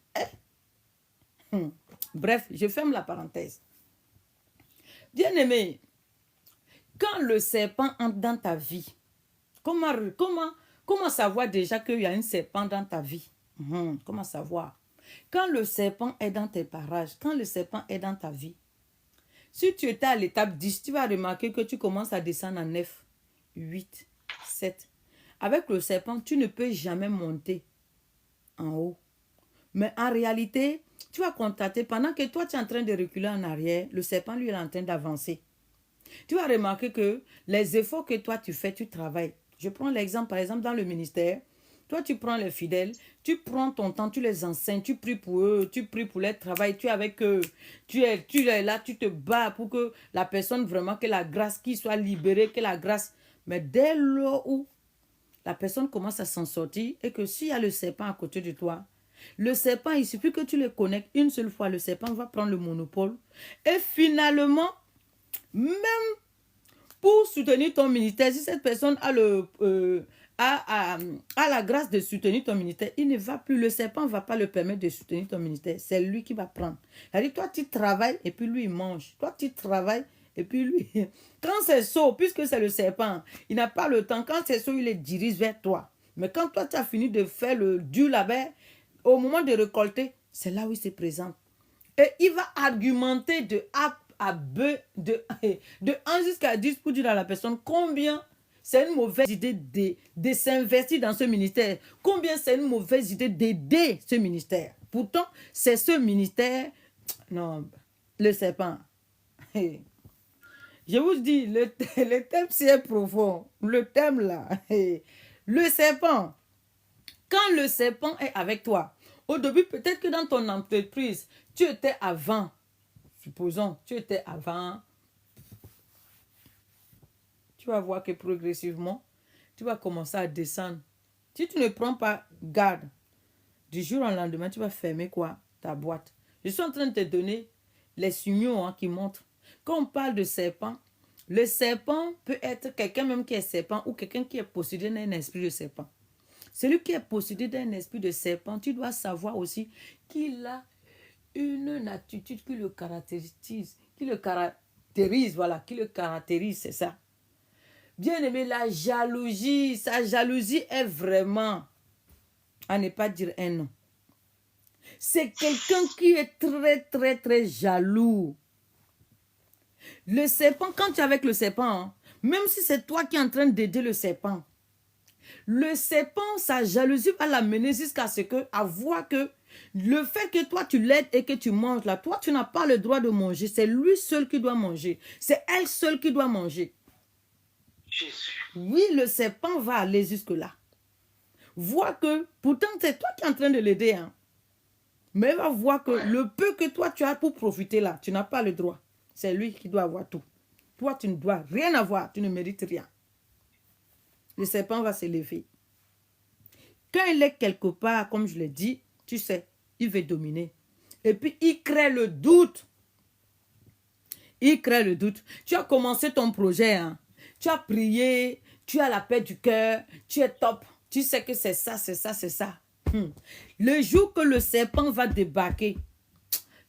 Bref, je ferme la parenthèse. Bien-aimé, quand le serpent entre dans ta vie, comment savoir déjà qu'il y a un serpent dans ta vie? Comment savoir? Quand le serpent est dans tes parages, quand le serpent est dans ta vie, si tu étais à l'étape 10, tu vas remarquer que tu commences à descendre en 9, 8, 7. Avec le serpent, tu ne peux jamais monter en haut. Mais en réalité, tu vas constater, pendant que toi, tu es en train de reculer en arrière, le serpent, lui, est en train d'avancer. Tu vas remarquer que les efforts que toi, tu fais, tu travailles. Je prends l'exemple, par exemple, dans le ministère. Toi, tu prends les fidèles, tu prends ton temps, tu les enseignes, tu pries pour eux, tu pries pour leur travail, tu es avec eux, tu es là, tu te bats pour que la personne vraiment, que la grâce, qu'il soit libéré, que la grâce. Mais dès lors où la personne commence à s'en sortir et que s'il y a le serpent à côté de toi, le serpent, il suffit que tu le connectes une seule fois, le serpent va prendre le monopole et finalement, même pour soutenir ton ministère, si cette personne a la grâce de soutenir ton ministère, il ne va plus, le serpent ne va pas le permettre de soutenir ton ministère. C'est lui qui va prendre. C'est-à-dire, toi, tu travailles et puis lui, il mange. Toi, tu travailles et puis lui... Quand c'est saut, puisque c'est le serpent, il n'a pas le temps. Quand c'est saut, il les dirige vers toi. Mais quand toi, tu as fini de faire le dur là-bas, au moment de récolter, c'est là où il se présente. Et il va argumenter de A à B, de 1 jusqu'à 10 pour dire à la personne combien c'est une mauvaise idée de s'investir dans ce ministère. Combien c'est une mauvaise idée d'aider ce ministère. Pourtant, c'est ce ministère... Non, le serpent. Je vous dis, le thème c'est profond. Le thème là. Le serpent. Quand le serpent est avec toi, au début, peut-être que dans ton entreprise, tu étais avant. Supposons, tu étais avant. Tu vas voir que progressivement, tu vas commencer à descendre. Si tu ne prends pas garde, du jour au lendemain, tu vas fermer quoi? Ta boîte. Je suis en train de te donner les signaux qui montrent. Quand on parle de serpent, le serpent peut être quelqu'un même qui est serpent ou quelqu'un qui est possédé d'un esprit de serpent. Celui qui est possédé d'un esprit de serpent, tu dois savoir aussi qu'il a une attitude qui le caractérise, voilà, qui le caractérise, c'est ça. Bien aimé, la jalousie, sa jalousie est vraiment, à ne pas dire un nom. C'est quelqu'un qui est très, très, très jaloux. Le serpent, quand tu es avec le serpent, même si c'est toi qui es en train d'aider le serpent, Le serpent, sa jalousie va l'amener jusqu'à ce que, à voir que le fait que toi tu l'aides et que tu manges là, toi tu n'as pas le droit de manger. C'est lui seul qui doit manger. C'est elle seule qui doit manger. Jésus. Oui, le serpent va aller jusque-là. Vois que, pourtant c'est toi qui es en train de l'aider. Hein. Mais il va voir que le peu que toi tu as pour profiter là, tu n'as pas le droit. C'est lui qui doit avoir tout. Toi, tu ne dois rien avoir. Tu ne mérites rien. Le serpent va s'élever. Quand il est quelque part, comme je l'ai dit, tu sais, il veut dominer. Et puis, il crée le doute. Il crée le doute. Tu as commencé ton projet. Hein? Tu as prié. Tu as la paix du cœur. Tu es top. Tu sais que c'est ça, c'est ça, c'est ça. Le jour que le serpent va débarquer,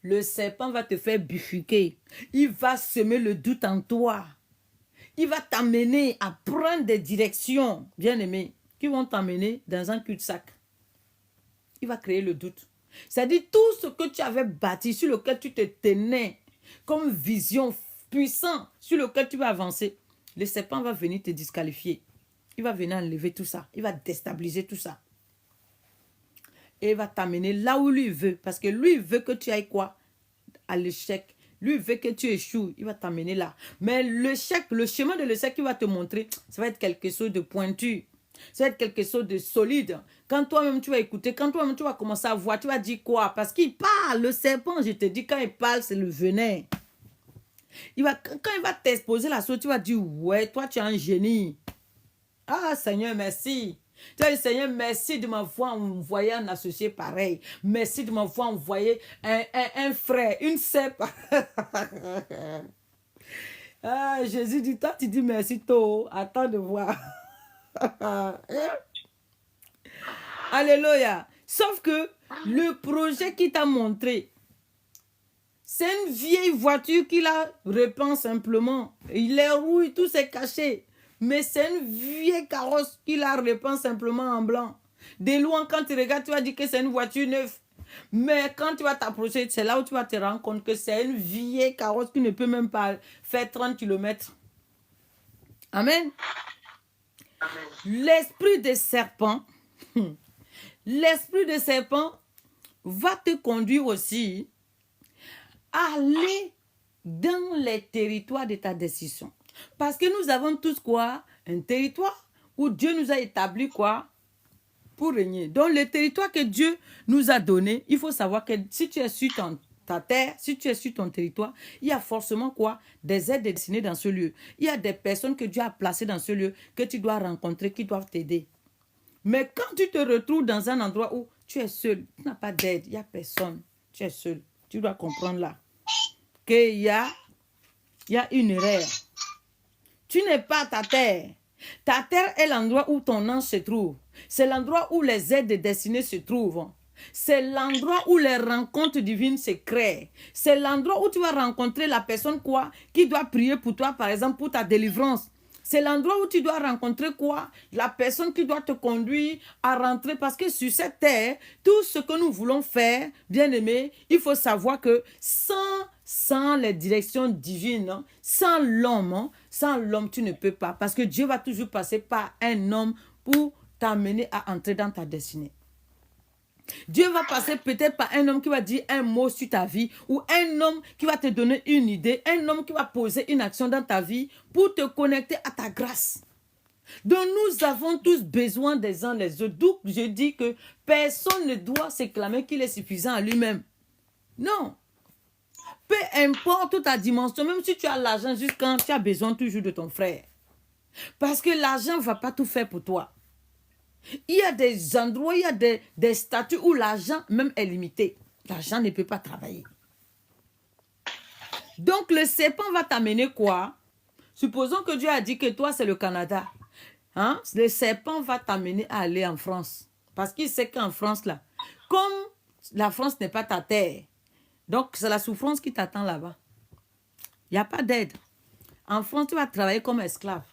le serpent va te faire bifurquer. Il va semer le doute en toi. Il va t'amener à prendre des directions, bien aimé, qui vont t'amener dans un cul-de-sac. Il va créer le doute. C'est-à-dire tout ce que tu avais bâti, sur lequel tu te tenais comme vision puissante, sur lequel tu vas avancer, le serpent va venir te disqualifier. Il va venir enlever tout ça. Il va déstabiliser tout ça. Et il va t'amener là où lui veut. Parce que lui veut que tu ailles quoi? À l'échec. Lui veut que tu échoues. Il va t'amener là. Mais l'échec, le chemin de l'échec qu'il va te montrer, ça va être quelque chose de pointu. Ça va être quelque chose de solide. Quand toi-même tu vas écouter, quand toi-même tu vas commencer à voir, tu vas dire quoi? Parce qu'il parle, le serpent, je te dis, quand il parle, c'est le venin. Quand il va t'exposer la chose, tu vas dire, ouais, toi tu es un génie. Ah Seigneur, merci. Tu as dit, Seigneur, merci de m'avoir envoyé un associé pareil. Merci de m'avoir envoyé un frère, une sœur. Ah, Jésus dit, toi tu dis merci tôt. Attends de voir. Alléluia. Sauf que le projet qu'il t'a montré, c'est une vieille voiture qu'il a repeint simplement. Les roues, tout s'est caché. Mais c'est une vieille carrosse qu'il a repeint simplement en blanc. De loin, quand tu regardes, tu vas dire que c'est une voiture neuve. Mais quand tu vas t'approcher, c'est là où tu vas te rendre compte que c'est une vieille carrosse qui ne peut même pas faire 30 km. Amen. L'esprit des serpents, l'esprit des serpents va te conduire aussi à aller dans les territoires de ta décision. Parce que nous avons tous quoi? Un territoire où Dieu nous a établi quoi? Pour régner. Donc le territoire que Dieu nous a donné, il faut savoir que si tu es sur ta terre, si tu es sur ton territoire, il y a forcément quoi? Des aides destinées dans ce lieu. Il y a des personnes que Dieu a placées dans ce lieu que tu dois rencontrer, qui doivent t'aider. Mais quand tu te retrouves dans un endroit où tu es seul, tu n'as pas d'aide, il n'y a personne, tu es seul, tu dois comprendre là qu'il y a une erreur. Tu n'es pas ta terre. Ta terre est l'endroit où ton ange se trouve. C'est l'endroit où les aides destinées se trouvent. C'est l'endroit où les rencontres divines se créent. C'est l'endroit où tu vas rencontrer la personne quoi qui doit prier pour toi, par exemple, pour ta délivrance. C'est l'endroit où tu dois rencontrer quoi? La personne qui doit te conduire à rentrer. Parce que sur cette terre, tout ce que nous voulons faire, bien aimé, il faut savoir que sans les directions divines, sans l'homme, tu ne peux pas. Parce que Dieu va toujours passer par un homme pour t'amener à entrer dans ta destinée. Dieu va passer peut-être par un homme qui va dire un mot sur ta vie ou un homme qui va te donner une idée, un homme qui va poser une action dans ta vie pour te connecter à ta grâce. Donc nous avons tous besoin des uns des autres. D'où je dis que personne ne doit s'éclamer qu'il est suffisant à lui-même. Non. Peu importe ta dimension, même si tu as l'argent jusqu'à quand tu as besoin toujours de ton frère. Parce que l'argent ne va pas tout faire pour toi. Il y a des endroits, il y a des statuts où l'argent même est limité. L'argent ne peut pas travailler. Donc le serpent va t'amener quoi? Supposons que Dieu a dit que toi c'est le Canada. Hein? Le serpent va t'amener à aller en France. Parce qu'il sait qu'en France là, comme la France n'est pas ta terre, donc c'est la souffrance qui t'attend là-bas. Il n'y a pas d'aide. En France, tu vas travailler comme esclave.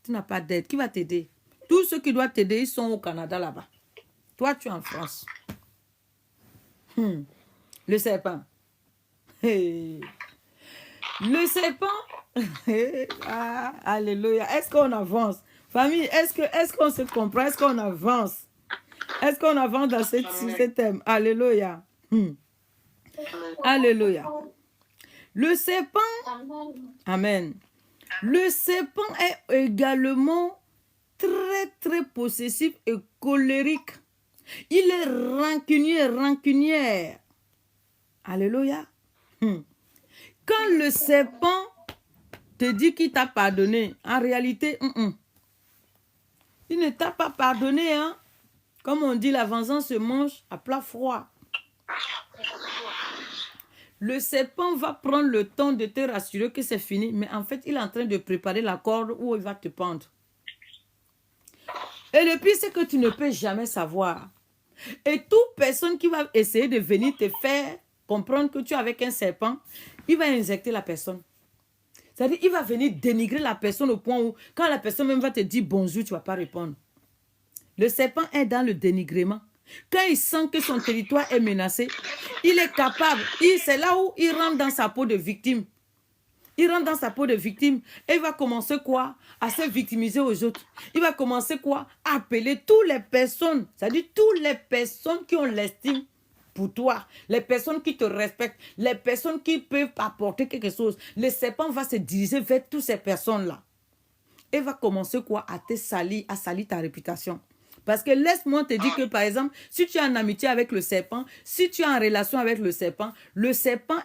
Tu n'as pas d'aide. Qui va t'aider? Tous ceux qui doivent t'aider, ils sont au Canada là-bas. Toi, tu es en France. Le serpent. Le serpent. Ah, alléluia. Est-ce qu'on avance? Famille, est-ce qu'on se comprend? Est-ce qu'on avance? Est-ce qu'on avance dans ce thème? Alléluia. Alléluia. Le serpent, amen. Le serpent est également très, très possessif et colérique. Il est rancunier, rancunière. Alléluia. Quand le serpent te dit qu'il t'a pardonné, en réalité, il ne t'a pas pardonné, hein. Comme on dit, la vengeance se mange à plat froid. Le serpent va prendre le temps de te rassurer que c'est fini, mais en fait, il est en train de préparer la corde où il va te pendre. Et le pire, c'est que tu ne peux jamais savoir. Et toute personne qui va essayer de venir te faire comprendre que tu es avec un serpent, il va injecter la personne. C'est-à-dire, il va venir dénigrer la personne au point où, quand la personne même va te dire bonjour, tu ne vas pas répondre. Le serpent est dans le dénigrement. Quand il sent que son territoire est menacé, il est capable, c'est là où il rentre dans sa peau de victime. Il rentre dans sa peau de victime et il va commencer quoi? À se victimiser aux autres. Il va commencer quoi? À appeler toutes les personnes, c'est-à-dire toutes les personnes qui ont l'estime pour toi, les personnes qui te respectent, les personnes qui peuvent apporter quelque chose. Le serpent va se diriger vers toutes ces personnes-là. Et va commencer quoi? À te salir, à salir ta réputation. Parce que laisse-moi te dire que, par exemple, si tu es en amitié avec le serpent, si tu es en relation avec le serpent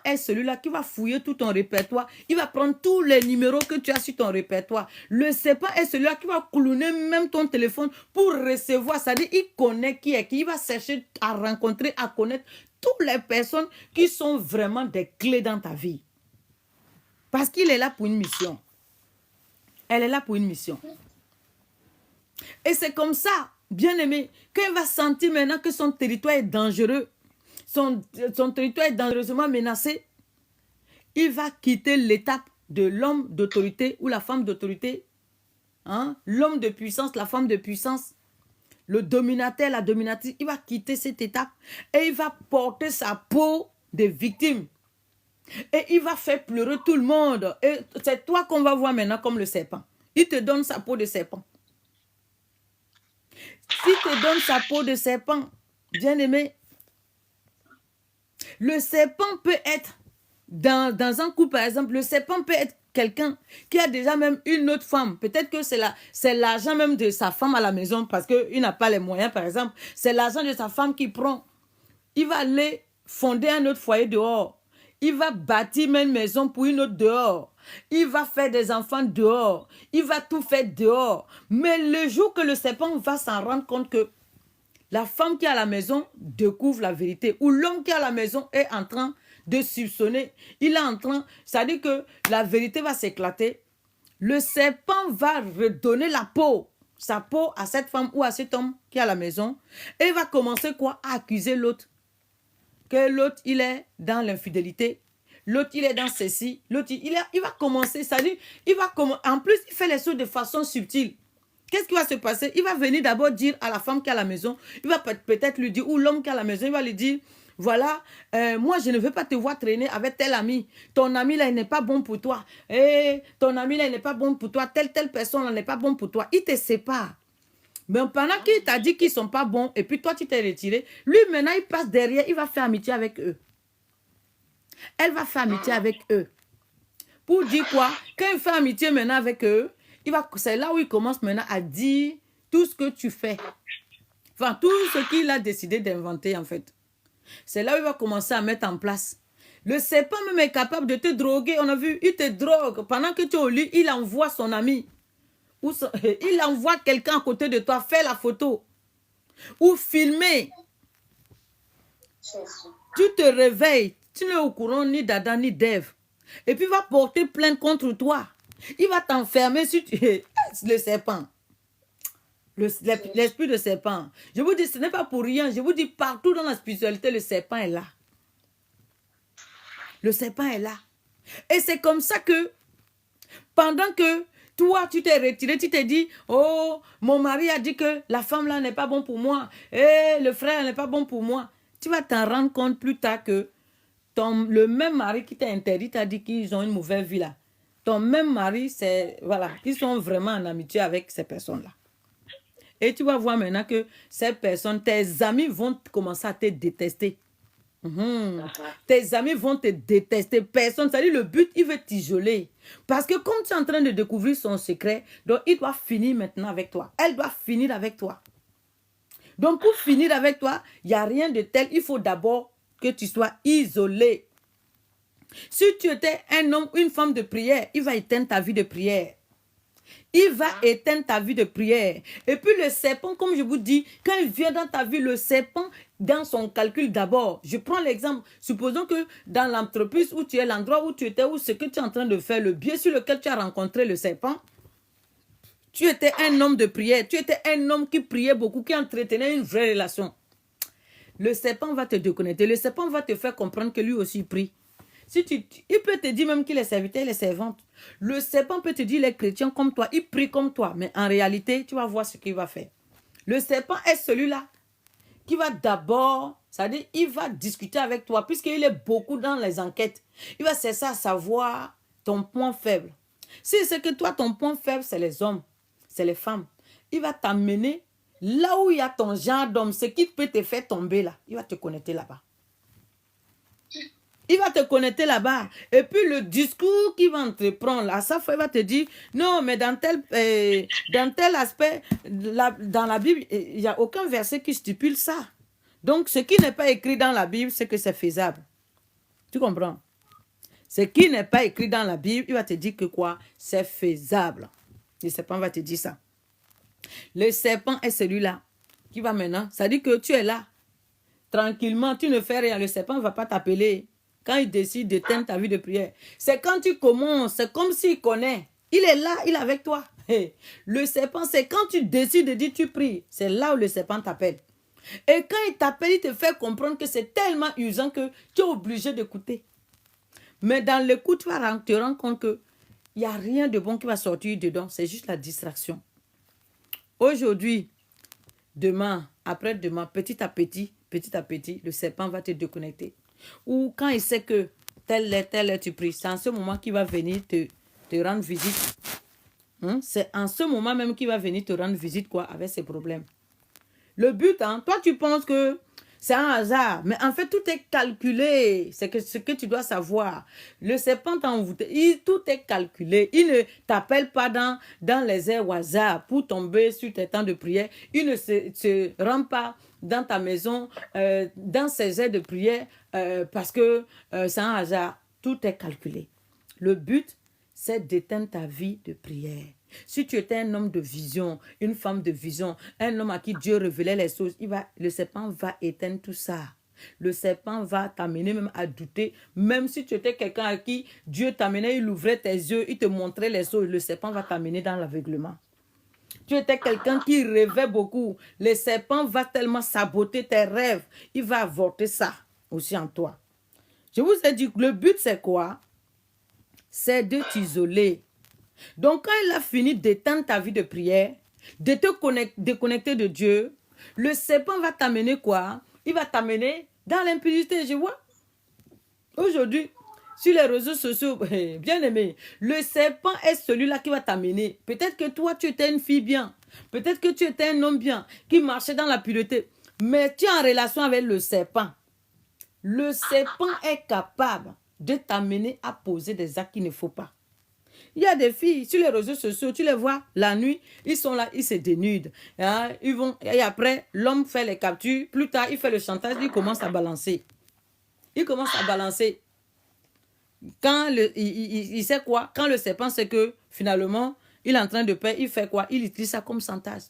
est celui-là qui va fouiller tout ton répertoire. Il va prendre tous les numéros que tu as sur ton répertoire. Le serpent est celui-là qui va clowner même ton téléphone pour recevoir. C'est-à-dire, il connaît qui est qui. Il va chercher à rencontrer, à connaître toutes les personnes qui sont vraiment des clés dans ta vie. Parce qu'il est là pour une mission. Elle est là pour une mission. Et c'est comme ça, bien aimé, quand il va sentir maintenant que son territoire est dangereux, son territoire est dangereusement menacé, il va quitter l'étape de l'homme d'autorité ou la femme d'autorité, hein? L'homme de puissance, la femme de puissance, le dominateur, la dominatrice, il va quitter cette étape et il va porter sa peau de victime. Et il va faire pleurer tout le monde. Et c'est toi qu'on va voir maintenant comme le serpent. Il te donne sa peau de serpent. S'il te donne sa peau de serpent, bien aimé, le serpent peut être, dans un couple par exemple, le serpent peut être quelqu'un qui a déjà même une autre femme. Peut-être que c'est l'argent même de sa femme à la maison parce qu'il n'a pas les moyens par exemple. C'est l'argent de sa femme qu'il prend. Il va aller fonder un autre foyer dehors. Il va bâtir même une maison pour une autre dehors. Il va faire des enfants dehors. Il va tout faire dehors. Mais le jour que le serpent va s'en rendre compte que la femme qui est à la maison découvre la vérité, ou l'homme qui est à la maison est en train de soupçonner, il est en train, c'est-à-dire que la vérité va s'éclater, le serpent va redonner la peau, sa peau à cette femme ou à cet homme qui est à la maison, et il va commencer quoi? À accuser l'autre. Que l'autre, il est dans l'infidélité. L'autre, il est dans ceci. L'autre, il va commencer, c'est-à-dire, en plus, il fait les choses de façon subtile. Qu'est-ce qui va se passer? Il va venir d'abord dire à la femme qui est à la maison, il va peut-être lui dire, ou l'homme qui est à la maison, il va lui dire, voilà, moi, je ne veux pas te voir traîner avec tel ami. Ton ami, là, il n'est pas bon pour toi. Ton ami, là, il n'est pas bon pour toi. Telle personne, là, n'est pas bon pour toi. Il te sépare. Mais pendant qu'il t'a dit qu'ils ne sont pas bons, et puis toi, tu t'es retiré, lui, maintenant, il passe derrière, il va faire amitié avec eux. Elle va faire amitié avec eux. Pour dire quoi? Quand il fait amitié maintenant avec eux, c'est là où il commence maintenant à dire tout ce que tu fais. Enfin, tout ce qu'il a décidé d'inventer, en fait. C'est là où il va commencer à mettre en place. Le serpent même est capable de te droguer. On a vu, il te drogue. Pendant que tu es au lit, il envoie son ami. Il envoie quelqu'un à côté de toi faire la photo. Ou filmer. Tu te réveilles. Tu n'es au courant ni d'Adam ni d'Ève. Et puis il va porter plainte contre toi. Il va t'enfermer sur le serpent. L'esprit de serpent. Je vous dis, ce n'est pas pour rien. Je vous dis, partout dans la spiritualité, le serpent est là. Le serpent est là. Et c'est comme ça que, pendant que toi, tu t'es retiré, tu t'es dit, oh, mon mari a dit que la femme là n'est pas bon pour moi. Et le frère n'est pas bon pour moi. Tu vas t'en rendre compte plus tard que le même mari qui t'a interdit t'a dit qu'ils ont une mauvaise vie là. ton même mari, c'est, voilà, ils sont vraiment en amitié avec ces personnes-là. Et tu vas voir maintenant que ces personnes, tes amis vont commencer à te détester. Tes amis vont te détester. Personne, c'est-à-dire le but, il veut t'isoler. Parce que comme tu es en train de découvrir son secret, donc il doit finir maintenant avec toi. Elle doit finir avec toi. Donc pour finir avec toi, il n'y a rien de tel. Il faut d'abord que tu sois isolé. Si tu étais un homme, une femme de prière, il va éteindre ta vie de prière. Il va éteindre ta vie de prière. Et puis le serpent, comme je vous dis, quand il vient dans ta vie, le serpent, dans son calcul d'abord. Je prends l'exemple. Supposons que dans l'entreprise où tu es, l'endroit où tu étais, ou ce que tu es en train de faire, le biais sur lequel tu as rencontré le serpent, tu étais un homme de prière. Tu étais un homme qui priait beaucoup, qui entretenait une vraie relation. Le serpent va te déconnecter. Le serpent va te faire comprendre que lui aussi prie. Il peut te dire même qu'il est serviteur, il est servante. Le serpent peut te dire, les chrétiens comme toi, il prie comme toi. Mais en réalité, tu vas voir ce qu'il va faire. Le serpent est celui-là qui va d'abord, c'est-à-dire, il va discuter avec toi, puisqu'il est beaucoup dans les enquêtes. Il va chercher à savoir ton point faible. Si c'est que toi, ton point faible, c'est les hommes, c'est les femmes, il va t'amener là où il y a ton genre d'homme, ce qui peut te faire tomber là. Il va te connecter là-bas. Il va te connecter là-bas. Et puis le discours qu'il va entreprendre, à sa fois, il va te dire, non, mais dans tel aspect, dans la Bible, il n'y a aucun verset qui stipule ça. Donc, ce qui n'est pas écrit dans la Bible, c'est que c'est faisable. Tu comprends? Ce qui n'est pas écrit dans la Bible, il va te dire que quoi? C'est faisable. Le serpent va te dire ça. Le serpent est celui-là qui va maintenant. Ça dit que tu es là. Tranquillement, tu ne fais rien. Le serpent ne va pas t'appeler. Quand il décide d'éteindre ta vie de prière, c'est quand tu commences, c'est comme s'il connaît. Il est là, il est avec toi. Le serpent, c'est quand tu décides de dire tu pries, c'est là où le serpent t'appelle. Et quand il t'appelle, il te fait comprendre que c'est tellement usant que tu es obligé d'écouter. Mais dans l'écoute, tu vas te rendre compte qu'il n'y a rien de bon qui va sortir dedans, c'est juste la distraction. Aujourd'hui, demain, après-demain, petit à petit, le serpent va te déconnecter. Ou quand il sait que tel est tu pries, c'est en ce moment qu'il va venir te rendre visite. C'est en ce moment même qu'il va venir te rendre visite quoi, avec ses problèmes. Le but, toi tu penses que c'est un hasard, mais en fait tout est calculé. C'est ce que tu dois savoir. Le serpent t'a envoûté, tout est calculé. Il ne t'appelle pas dans les airs au hasard pour tomber sur tes temps de prière. Il ne se rend pas dans ta maison, dans ses airs de prière, parce que c'est un hasard. Tout est calculé. Le but, c'est d'éteindre ta vie de prière. Si tu étais un homme de vision, une femme de vision, un homme à qui Dieu révélait les choses, le serpent va éteindre tout ça. Le serpent va t'amener même à douter. Même si tu étais quelqu'un à qui Dieu t'amenait, il ouvrait tes yeux, il te montrait les choses, le serpent va t'amener dans l'aveuglement. Tu étais quelqu'un qui rêvait beaucoup. Le serpent va tellement saboter tes rêves. Il va avorter ça aussi en toi. Je vous ai dit, le but c'est quoi? C'est de t'isoler. Donc, quand il a fini d'éteindre ta vie de prière, de te déconnecter de Dieu, le serpent va t'amener quoi? Il va t'amener dans l'impudicité. Je vois. Aujourd'hui, sur les réseaux sociaux, bien aimé, le serpent est celui-là qui va t'amener. Peut-être que toi, tu étais une fille bien. Peut-être que tu étais un homme bien qui marchait dans la pureté. Mais tu es en relation avec le serpent. Le serpent est capable de t'amener à poser des actes qu'il ne faut pas. Il y a des filles sur les réseaux sociaux, tu les vois la nuit, ils sont là, ils se dénudent. Hein, et après, l'homme fait les captures. Plus tard, il fait le chantage, il commence à balancer. Il commence à balancer. Il sait quoi? Quand le serpent sait que finalement, il est en train de perdre, il fait quoi? Il utilise ça comme chantage.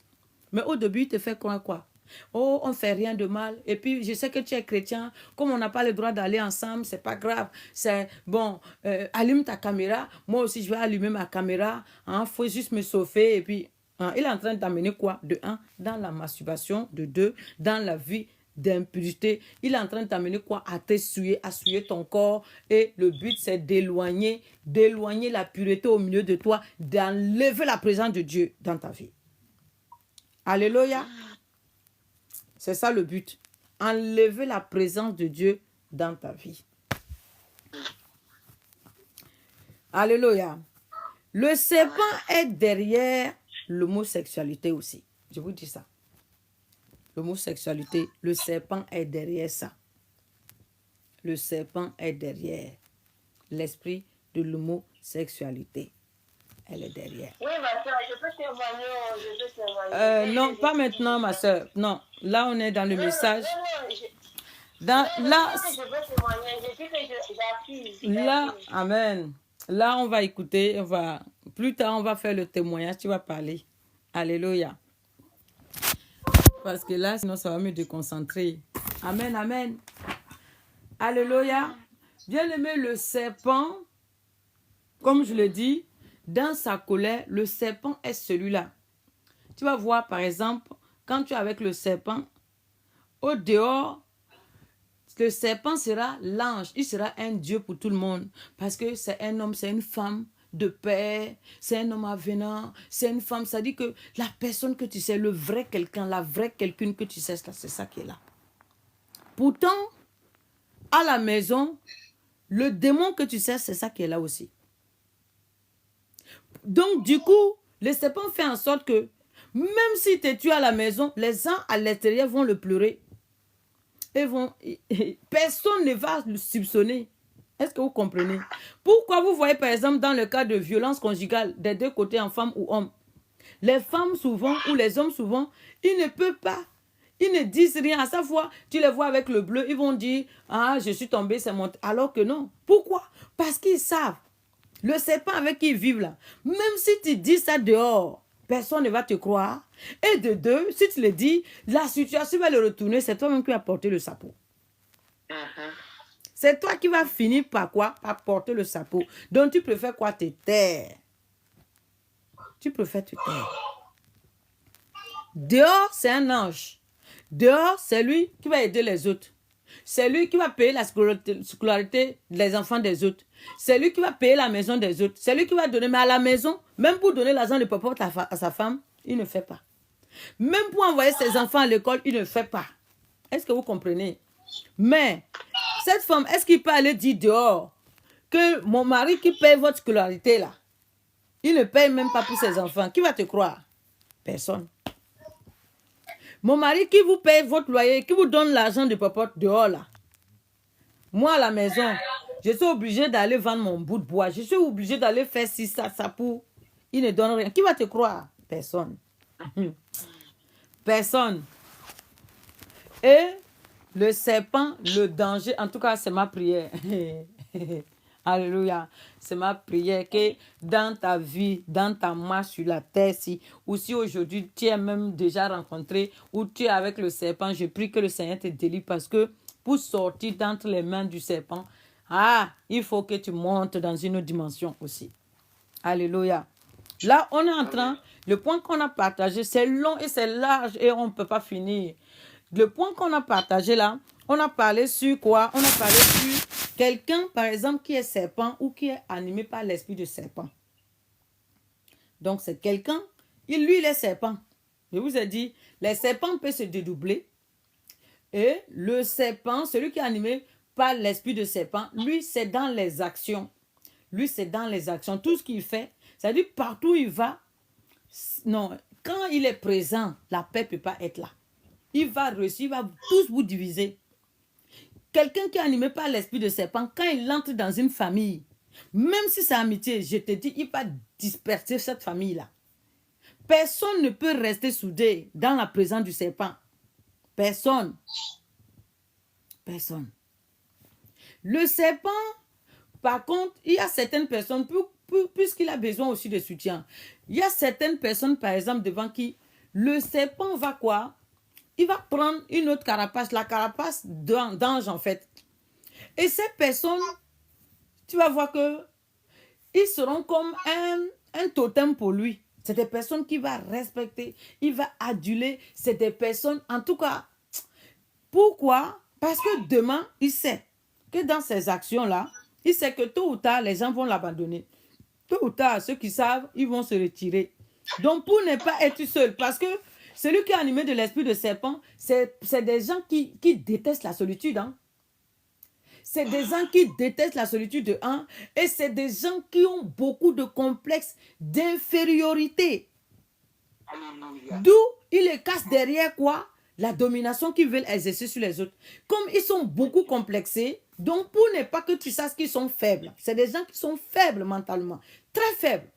Mais au début, il te fait quoi? Oh, on ne fait rien de mal. Et puis, je sais que tu es chrétien. Comme on n'a pas le droit d'aller ensemble, c'est pas grave. C'est bon, allume ta caméra. Moi aussi, je vais allumer ma caméra. Il faut juste me sauver. Et puis, il est en train d'amener quoi? De 1, dans la masturbation. De 2, dans la vie d'impudicité. Il est en train de t'amener quoi? À t'essuyer, à souiller ton corps. Et le but, c'est d'éloigner la pureté au milieu de toi, d'enlever la présence de Dieu dans ta vie. Alléluia. C'est ça le but. Enlever la présence de Dieu dans ta vie. Alléluia. Le serpent est derrière l'homosexualité aussi. Je vous dis ça. L'homosexualité, le serpent est derrière ça. Le serpent est derrière l'esprit de l'homosexualité. Elle est derrière. Oui, ma soeur, je peux témoigner. Non, pas maintenant, ma soeur. Non, là, on est dans le message. Là, je veux témoigner. Je dis que j'accuse. Là, amen. Là, on va écouter. Plus tard, on va faire le témoignage. Tu vas parler. Alléluia. Parce que là, sinon, ça va me déconcentrer. Amen, amen. Alléluia. Bien-aimé, le serpent, comme je le dis, dans sa colère, le serpent est celui-là. Tu vas voir, par exemple, quand tu es avec le serpent, au dehors, le serpent sera l'ange. Il sera un Dieu pour tout le monde. Parce que c'est un homme, c'est une femme de paix, c'est un homme avenant, c'est une femme. Ça dit que la personne que tu sais, le vrai quelqu'un, la vraie quelqu'une que tu sais, c'est ça qui est là. Pourtant, à la maison, le démon que tu sais, c'est ça qui est là aussi. Donc, du coup, le serpent fait en sorte que même si tu es tué à la maison, les gens à l'extérieur vont le pleurer. Personne ne va le soupçonner. Est-ce que vous comprenez? Pourquoi vous voyez, par exemple, dans le cas de violence conjugale, des deux côtés, en femme ou homme, les femmes souvent, ou les hommes souvent, ils ne peuvent pas. Ils ne disent rien. À chaque fois, tu les vois avec le bleu, ils vont dire, ah, je suis tombé, c'est mon... Alors que non. Pourquoi? Parce qu'ils savent. Le serpent avec qui ils vivent là, même si tu dis ça dehors, personne ne va te croire. Et de deux, si tu le dis, la situation va le retourner, c'est toi-même qui vas porter le sapot. C'est toi qui vas finir par quoi? Par porter le sapot. Donc tu préfères quoi? Te taire. Tu préfères te taire. Dehors, c'est un ange. Dehors, c'est lui qui va aider les autres. C'est lui qui va payer la scolarité des enfants des autres. C'est lui qui va payer la maison des autres. C'est lui qui va donner. Mais à la maison, même pour donner l'argent de papa à sa femme, il ne fait pas. Même pour envoyer ses enfants à l'école, il ne fait pas. Est-ce que vous comprenez? Mais cette femme, est-ce qu'il peut aller dire dehors que mon mari qui paye votre scolarité là, il ne paye même pas pour ses enfants? Qui va te croire? Personne. Mon mari qui vous paye votre loyer, qui vous donne l'argent de papa dehors là. Moi à la maison, je suis obligée d'aller vendre mon bout de bois. Je suis obligée d'aller faire ci, ça pour... Il ne donne rien. Qui va te croire? Personne. Personne. Et le serpent, le danger, en tout cas c'est ma prière. Alléluia. C'est ma prière que dans ta vie, dans ta marche sur la terre, ou si aujourd'hui tu es même déjà rencontré ou tu es avec le serpent, je prie que le Seigneur te délivre parce que pour sortir d'entre les mains du serpent, il faut que tu montes dans une autre dimension aussi. Alléluia. Là, on est en train, le point qu'on a partagé, c'est long et c'est large et on ne peut pas finir. Le point qu'on a partagé là, on a parlé sur quoi? On a parlé sur quelqu'un, par exemple, qui est serpent ou qui est animé par l'esprit de serpent. Donc, c'est quelqu'un, lui, il est serpent. Je vous ai dit, les serpents peuvent se dédoubler. Et le serpent, celui qui est animé par l'esprit de serpent, lui, c'est dans les actions. Lui, c'est dans les actions. Tout ce qu'il fait, c'est-à-dire partout où il va, non, quand il est présent, la paix ne peut pas être là. Il va réussir, il va tous vous diviser. Quelqu'un qui est animé par l'esprit de serpent, quand il entre dans une famille, même si c'est amitié, je te dis, il va disperser cette famille-là. Personne ne peut rester soudé dans la présence du serpent. Personne. Personne. Le serpent, par contre, il y a certaines personnes, puisqu'il a besoin aussi de soutien, il y a certaines personnes, par exemple, devant qui le serpent va quoi? Il va prendre une autre carapace, la carapace d'ange en fait. Et ces personnes, tu vas voir que ils seront comme un totem pour lui. C'est des personnes qu'il va respecter, il va aduler. C'est des personnes, en tout cas, pourquoi? Parce que demain, il sait que dans ces actions-là, il sait que tôt ou tard, les gens vont l'abandonner. Tôt ou tard, ceux qui savent, ils vont se retirer. Donc, pour ne pas être seul, parce que celui qui est animé de l'esprit de serpent, c'est des gens qui détestent la solitude. Hein? c'est des gens qui détestent la solitude de un, et c'est des gens qui ont beaucoup de complexes d'infériorité. D'où ils les cassent derrière quoi? La domination qu'ils veulent exercer sur les autres. Comme ils sont beaucoup complexés, donc pour ne pas que tu saches qu'ils sont faibles, c'est des gens qui sont faibles mentalement, très faibles.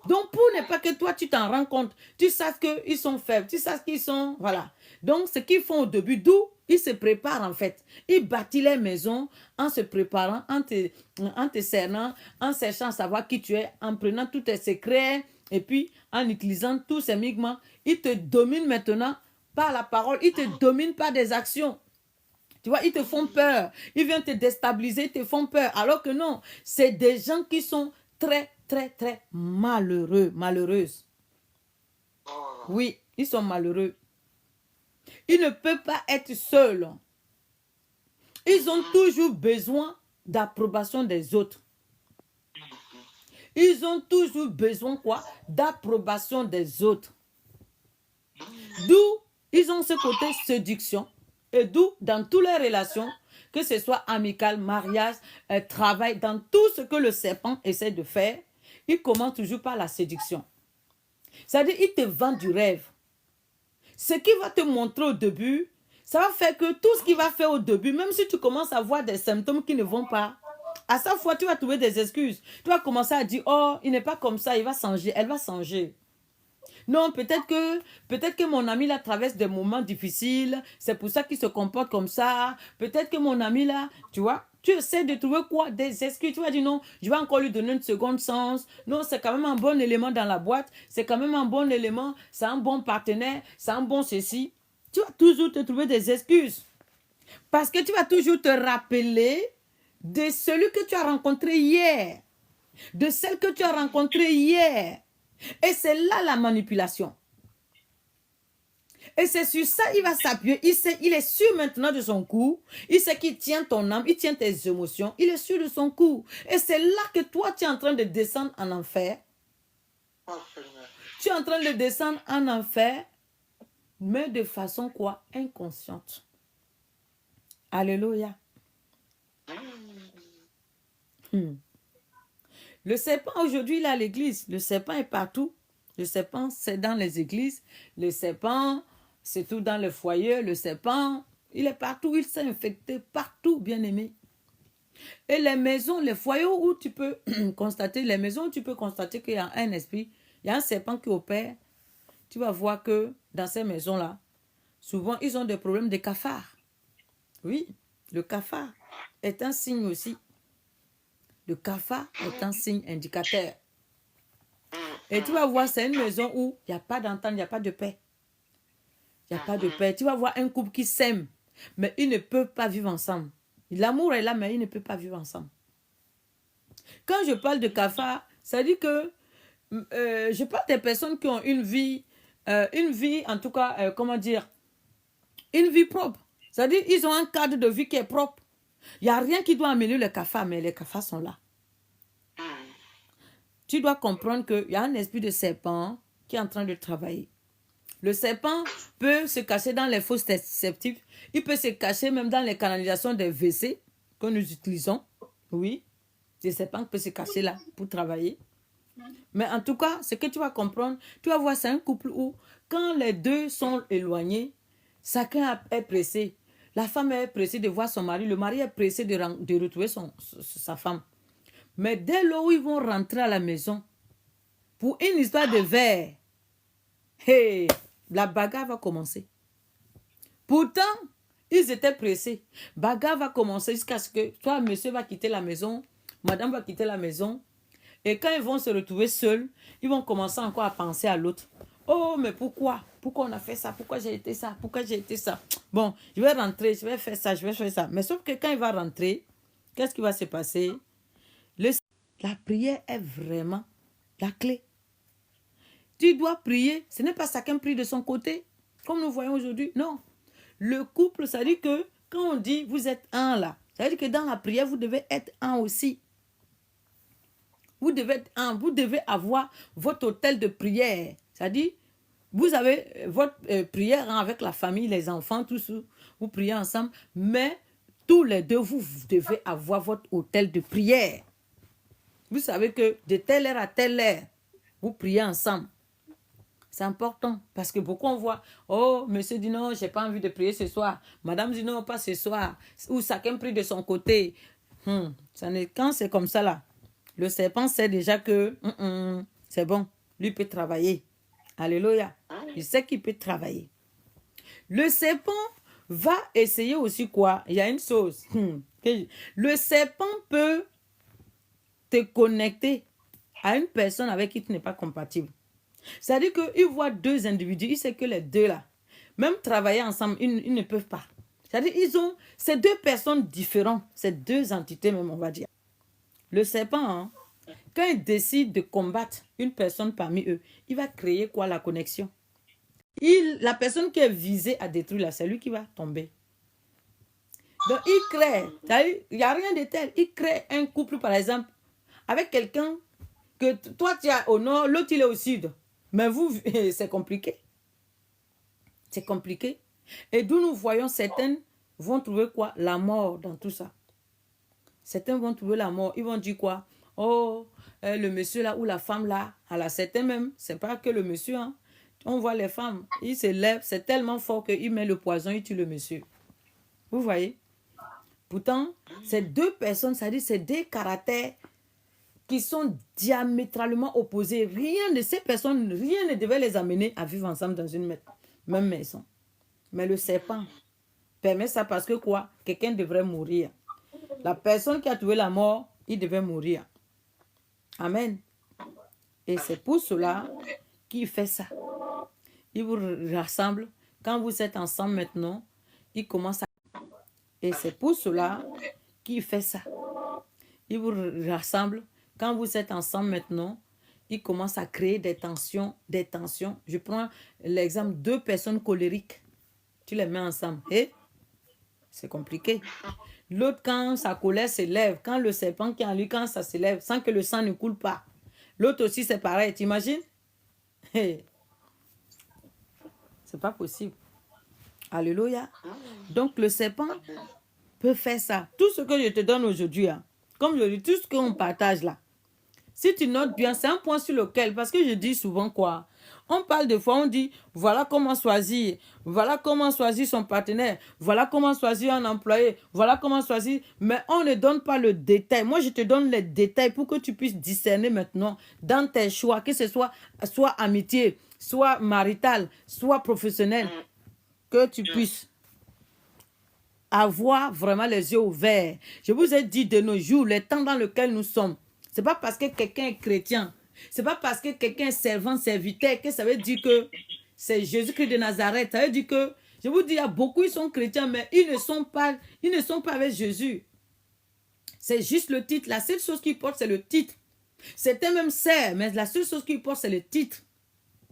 Donc pour ne pas que toi tu t'en rends compte, tu saches qu'ils sont faibles, tu saches qu'ils sont, voilà. Donc ce qu'ils font au début, d'où ils se préparent en fait. Ils bâtissent les maisons en se préparant, en te cernant, en cherchant à savoir qui tu es, en prenant tous tes secrets, et puis en utilisant tous ces migments. Ils te dominent maintenant par la parole, ils te dominent par des actions. Tu vois, ils te font peur. Ils viennent te déstabiliser, ils te font peur. Alors que non, c'est des gens qui sont très, très, très malheureux, malheureuses. Oui, ils sont malheureux. Ils ne peuvent pas être seuls. Ils ont toujours besoin d'approbation des autres. Ils ont toujours besoin quoi? D'approbation des autres. D'où ils ont ce côté séduction. Et d'où, dans toutes les relations, que ce soit amical, mariage, travail, dans tout ce que le serpent essaie de faire, il commence toujours par la séduction. C'est-à-dire, il te vend du rêve. Ce qu'il va te montrer au début, ça va faire que tout ce qu'il va faire au début, même si tu commences à voir des symptômes qui ne vont pas, à chaque fois, tu vas trouver des excuses. Tu vas commencer à dire, oh, il n'est pas comme ça, il va changer, elle va changer. Non, peut-être que mon ami là traverse des moments difficiles, c'est pour ça qu'il se comporte comme ça. Peut-être que mon ami là, tu vois, tu essaies de trouver quoi? Des excuses. Tu vas dire non, je vais encore lui donner une seconde chance. Non, c'est quand même un bon élément dans la boîte. C'est quand même un bon élément. C'est un bon partenaire. C'est un bon ceci. Tu vas toujours te trouver des excuses. Parce que tu vas toujours te rappeler de celui que tu as rencontré hier. De celle que tu as rencontrée hier. Et c'est là la manipulation. Et c'est sur ça il va s'appuyer. Il est sûr maintenant de son coup. Il sait qu'il tient ton âme, il tient tes émotions. Il est sûr de son coup. Et c'est là que toi, tu es en train de descendre en enfer. Tu es en train de descendre en enfer, mais de façon quoi? Inconsciente. Alléluia. Le serpent, aujourd'hui, il est à l'église. Le serpent est partout. Le serpent, c'est dans les églises. Le serpent, c'est tout dans le foyer. Le serpent, il est partout. Il s'est infecté partout, bien aimé. Et les maisons, les foyers où tu peux constater, les maisons où tu peux constater qu'il y a un esprit, il y a un serpent qui opère, tu vas voir que dans ces maisons-là, souvent, ils ont des problèmes de cafards. Oui, le cafard est un signe aussi. Le cafard est un signe indicateur. Et tu vas voir, c'est une maison où il n'y a pas d'entente, il n'y a pas de paix. Il n'y a pas de paix. Tu vas voir un couple qui s'aime, mais ils ne peuvent pas vivre ensemble. L'amour est là, mais ils ne peuvent pas vivre ensemble. Quand je parle de cafard, ça dit que je parle des personnes qui ont une vie en tout cas, comment dire, une vie propre. C'est-à-dire ils ont un cadre de vie qui est propre. Il n'y a rien qui doit amener le cafard, mais les cafards sont là. Tu dois comprendre qu'il y a un esprit de serpent qui est en train de travailler. Le serpent peut se cacher dans les fosses sceptiques. Il peut se cacher même dans les canalisations des WC que nous utilisons. Oui, le serpent peut se cacher là pour travailler. Mais en tout cas, ce que tu vas comprendre, tu vas voir, c'est un couple où, quand les deux sont éloignés, chacun est pressé. La femme est pressée de voir son mari, le mari est pressé de retrouver sa femme. Mais dès lors où ils vont rentrer à la maison, pour une histoire de verre, hey, la bagarre va commencer. Pourtant, ils étaient pressés. Bagarre va commencer jusqu'à ce que toi, monsieur va quitter la maison, madame va quitter la maison. Et quand ils vont se retrouver seuls, ils vont commencer encore à penser à l'autre. Oh, mais pourquoi? Pourquoi on a fait ça? Pourquoi j'ai été ça? Pourquoi j'ai été ça? Bon, je vais rentrer, je vais faire ça, je vais faire ça. Mais sauf que quand il va rentrer, qu'est-ce qui va se passer? La prière est vraiment la clé. Tu dois prier. Ce n'est pas chacun prie de son côté, comme nous voyons aujourd'hui. Non. Le couple, ça dit que quand on dit vous êtes un là, ça veut dire que dans la prière, vous devez être un aussi. Vous devez être un. Vous devez avoir votre hôtel de prière. C'est-à-dire, vous avez votre prière avec la famille, les enfants, tous. Vous priez ensemble. Mais tous les deux, vous devez avoir votre hôtel de prière. Vous savez que de telle heure à telle heure, vous priez ensemble. C'est important parce que beaucoup on voit, oh, monsieur dit non, j'ai pas envie de prier ce soir. Madame dit non, pas ce soir. Ou chacun prie de son côté. Quand c'est comme ça là, le serpent sait déjà que c'est bon, lui peut travailler. Alléluia. Il sait qu'il peut travailler. Le serpent va essayer aussi quoi? Il y a une chose. Le serpent peut te connecter à une personne avec qui tu n'es pas compatible. C'est-à-dire qu'il voit deux individus, il sait que les deux là, même travailler ensemble, ils ne peuvent pas. C'est-à-dire ils ont ces deux personnes différentes, ces deux entités même, on va dire. Le serpent, hein, quand il décide de combattre une personne parmi eux, il va créer quoi? La connexion. La personne qui est visée à détruire là, c'est lui qui va tomber. Donc il crée, il n'y a rien de tel, il crée un couple par exemple avec quelqu'un que toi tu es au nord, l'autre il est au sud. Mais vous, c'est compliqué. C'est compliqué. Et d'où nous voyons, certaines vont trouver quoi? La mort dans tout ça. Certains vont trouver la mort. Ils vont dire quoi? Oh, le monsieur là ou la femme là. Alors certains même, c'est pas que le monsieur. Hein. On voit les femmes, ils se lèvent, c'est tellement fort qu'il met le poison, il tue le monsieur. Vous voyez? Pourtant, ces deux personnes, c'est-à-dire ces deux caractères qui sont diamétralement opposés. Rien de ces personnes, rien ne devait les amener à vivre ensemble dans une même maison. Mais le serpent permet ça parce que quoi? Quelqu'un devrait mourir. La personne qui a trouvé la mort, il devait mourir. Amen. Et c'est pour cela qu'il fait ça. Il vous rassemble. Quand vous êtes ensemble maintenant, il commence à... Et c'est pour cela qu'il fait ça. Il vous rassemble. Quand vous êtes ensemble maintenant, il commence à créer des tensions, des tensions. Je prends l'exemple de deux personnes colériques. Tu les mets ensemble. Et c'est compliqué. L'autre, quand sa colère s'élève, quand le serpent qui est en lui, quand ça s'élève, sans que le sang ne coule pas. L'autre aussi, c'est pareil. T'imagines? C'est pas possible. Alléluia. Donc, le serpent peut faire ça. Tout ce que je te donne aujourd'hui, hein, comme je dis, tout ce qu'on partage là, si tu notes bien, c'est un point sur lequel, parce que je dis souvent quoi, on parle de fois, on dit, voilà comment choisir son partenaire, voilà comment choisir un employé, voilà comment choisir, mais on ne donne pas le détail. Moi, je te donne les détails pour que tu puisses discerner maintenant dans tes choix, que ce soit amitié, soit marital, soit professionnel, que tu puisses avoir vraiment les yeux ouverts. Je vous ai dit de nos jours, les temps dans lesquels nous sommes, c'est pas parce que quelqu'un est chrétien, c'est pas parce que quelqu'un est servant, serviteur, que ça veut dire que c'est Jésus-Christ de Nazareth. Ça veut dire que, je vous dis, il y a beaucoup, ils sont chrétiens, mais ils ne sont pas avec Jésus. C'est juste le titre. La seule chose qu'ils portent, c'est le titre. Certains même servent, mais la seule chose qu'ils portent, c'est le titre.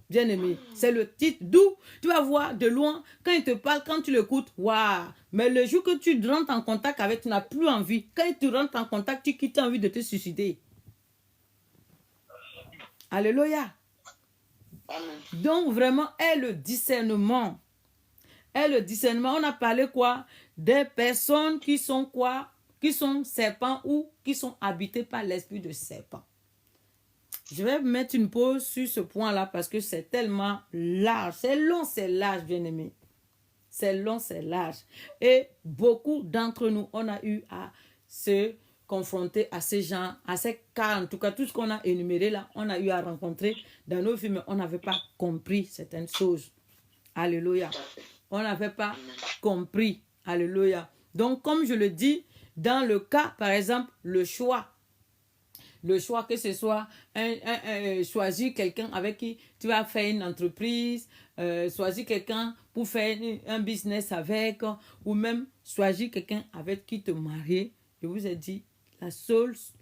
Bien-aimé, c'est le titre. D'où tu vas voir de loin, quand il te parle, quand tu l'écoutes, waouh. Mais le jour que tu rentres en contact avec, tu n'as plus envie. Quand tu rentres en contact, tu as envie de te suicider. Alléluia. Donc vraiment, est le discernement. Est le discernement. On a parlé quoi? Des personnes qui sont quoi? Qui sont serpents ou qui sont habitées par l'esprit de serpent. Je vais mettre une pause sur ce point-là parce que c'est tellement large. C'est long, c'est large, bien-aimé. C'est long, c'est large. Et beaucoup d'entre nous, on a eu à se confronter à ces gens, à ces cas, en tout cas, tout ce qu'on a énuméré là, on a eu à rencontrer dans nos vies, mais on n'avait pas compris certaines choses. Alléluia. On n'avait pas compris. Alléluia. Donc, comme je le dis, dans le cas, par exemple, le choix, que ce soit choisir quelqu'un avec qui tu vas faire une entreprise, choisir quelqu'un pour faire un business avec, ou même choisir quelqu'un avec qui te marier. Je vous ai dit,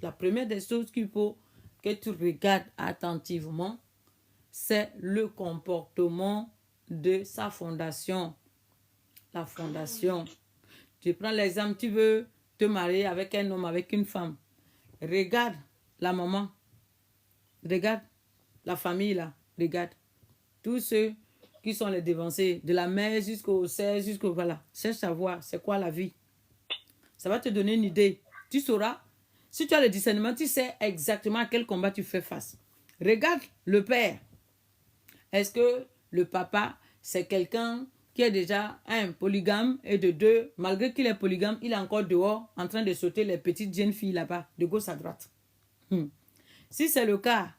la première des choses qu'il faut que tu regardes attentivement, c'est le comportement de sa fondation. La fondation. Je prends l'exemple, tu veux te marier avec un homme, avec une femme. Regarde la maman. Regarde la famille là. Regarde. Tous ceux qui sont les devanciers, de la mère jusqu'au 16, jusqu'au voilà. Cherche à voir c'est quoi la vie. Ça va te donner une idée. Tu sauras. Si tu as le discernement, tu sais exactement à quel combat tu fais face. Regarde le père. Est-ce que le papa, c'est quelqu'un qui est déjà un polygame et de deux, malgré qu'il est polygame, il est encore dehors en train de sauter les petites jeunes filles là-bas, de gauche à droite. Si c'est le cas,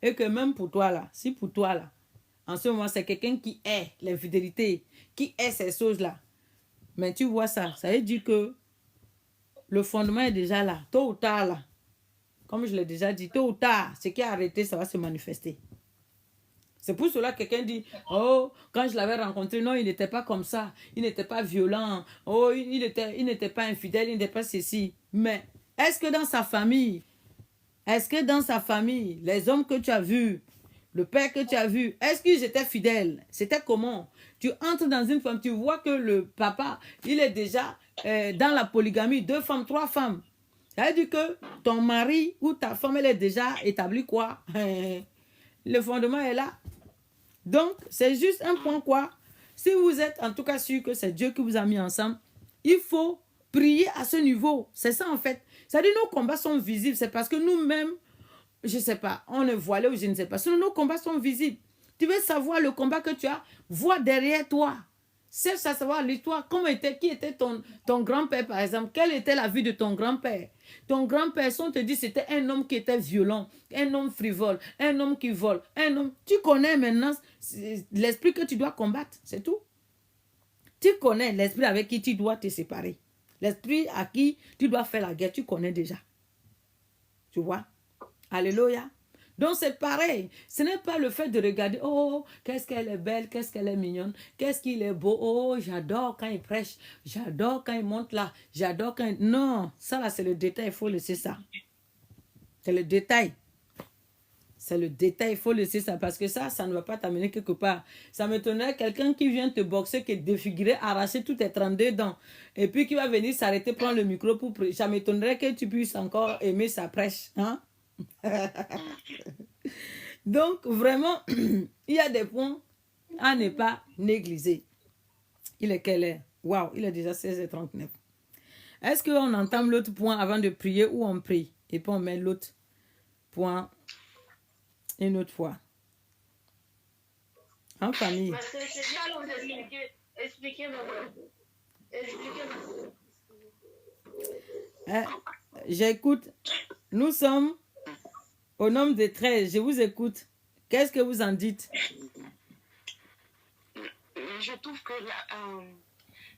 et que même pour toi là, si pour toi là, en ce moment, c'est quelqu'un qui est l'infidélité, qui est ces choses-là, mais tu vois ça, ça veut dire que le fondement est déjà là, tôt ou tard là. Comme je l'ai déjà dit, tôt ou tard, ce qui est arrêté, ça va se manifester. C'est pour cela que quelqu'un dit, oh, quand je l'avais rencontré, non, il n'était pas comme ça, il n'était pas violent, oh, il n'était pas infidèle, il n'était pas ceci. Mais est-ce que dans sa famille, les hommes que tu as vus, le père que tu as vu, est-ce qu'ils étaient fidèles? C'était comment? Tu entres dans une femme, tu vois que le papa, il est déjà dans la polygamie, 2 femmes, 3 femmes. Ça veut dire que ton mari ou ta femme, elle est déjà établie quoi? Le fondement est là. Donc, c'est juste un point quoi. Si vous êtes en tout cas sûr que c'est Dieu qui vous a mis ensemble, il faut prier à ce niveau. C'est ça en fait. C'est-à-dire nos combats sont visibles. C'est parce que nous-mêmes, je ne sais pas, on est voilé ou je ne sais pas. Sinon, nos combats sont visibles. Tu veux savoir le combat que tu as, vois derrière toi. C'est ça, savoir l'histoire. Qui était ton grand-père, par exemple? Quelle était la vie de ton grand-père? Ton grand-père, si on te dit c'était un homme qui était violent, un homme frivole, un homme qui vole, un homme... Tu connais maintenant l'esprit que tu dois combattre, c'est tout. Tu connais l'esprit avec qui tu dois te séparer. L'esprit à qui tu dois faire la guerre, tu connais déjà. Tu vois? Alléluia. Donc c'est pareil. Ce n'est pas le fait de regarder, oh, qu'est-ce qu'elle est belle, qu'est-ce qu'elle est mignonne, qu'est-ce qu'il est beau, oh, j'adore quand il prêche, j'adore quand il monte là, j'adore quand il... Non, ça là c'est le détail, il faut laisser ça. C'est le détail. C'est le détail, il faut laisser ça parce que ça ne va pas t'amener quelque part. Ça m'étonnerait quelqu'un qui vient te boxer, qui est défiguré, arracher tous tes 32 dents et puis qui va venir s'arrêter, prendre le micro pour prêcher. Ça m'étonnerait que tu puisses encore aimer sa prêche. Hein? Donc, vraiment, il y a des points à ne pas négliger. Il est quelle heure? Waouh, il est déjà 16h39. Est-ce qu'on entame l'autre point avant de prier ou on prie? Et puis on met l'autre point une autre fois. En famille. C'est ça, on expliquez-moi. J'écoute. Nous sommes au nombre de 13. Je vous écoute. Qu'est-ce que vous en dites? Je trouve que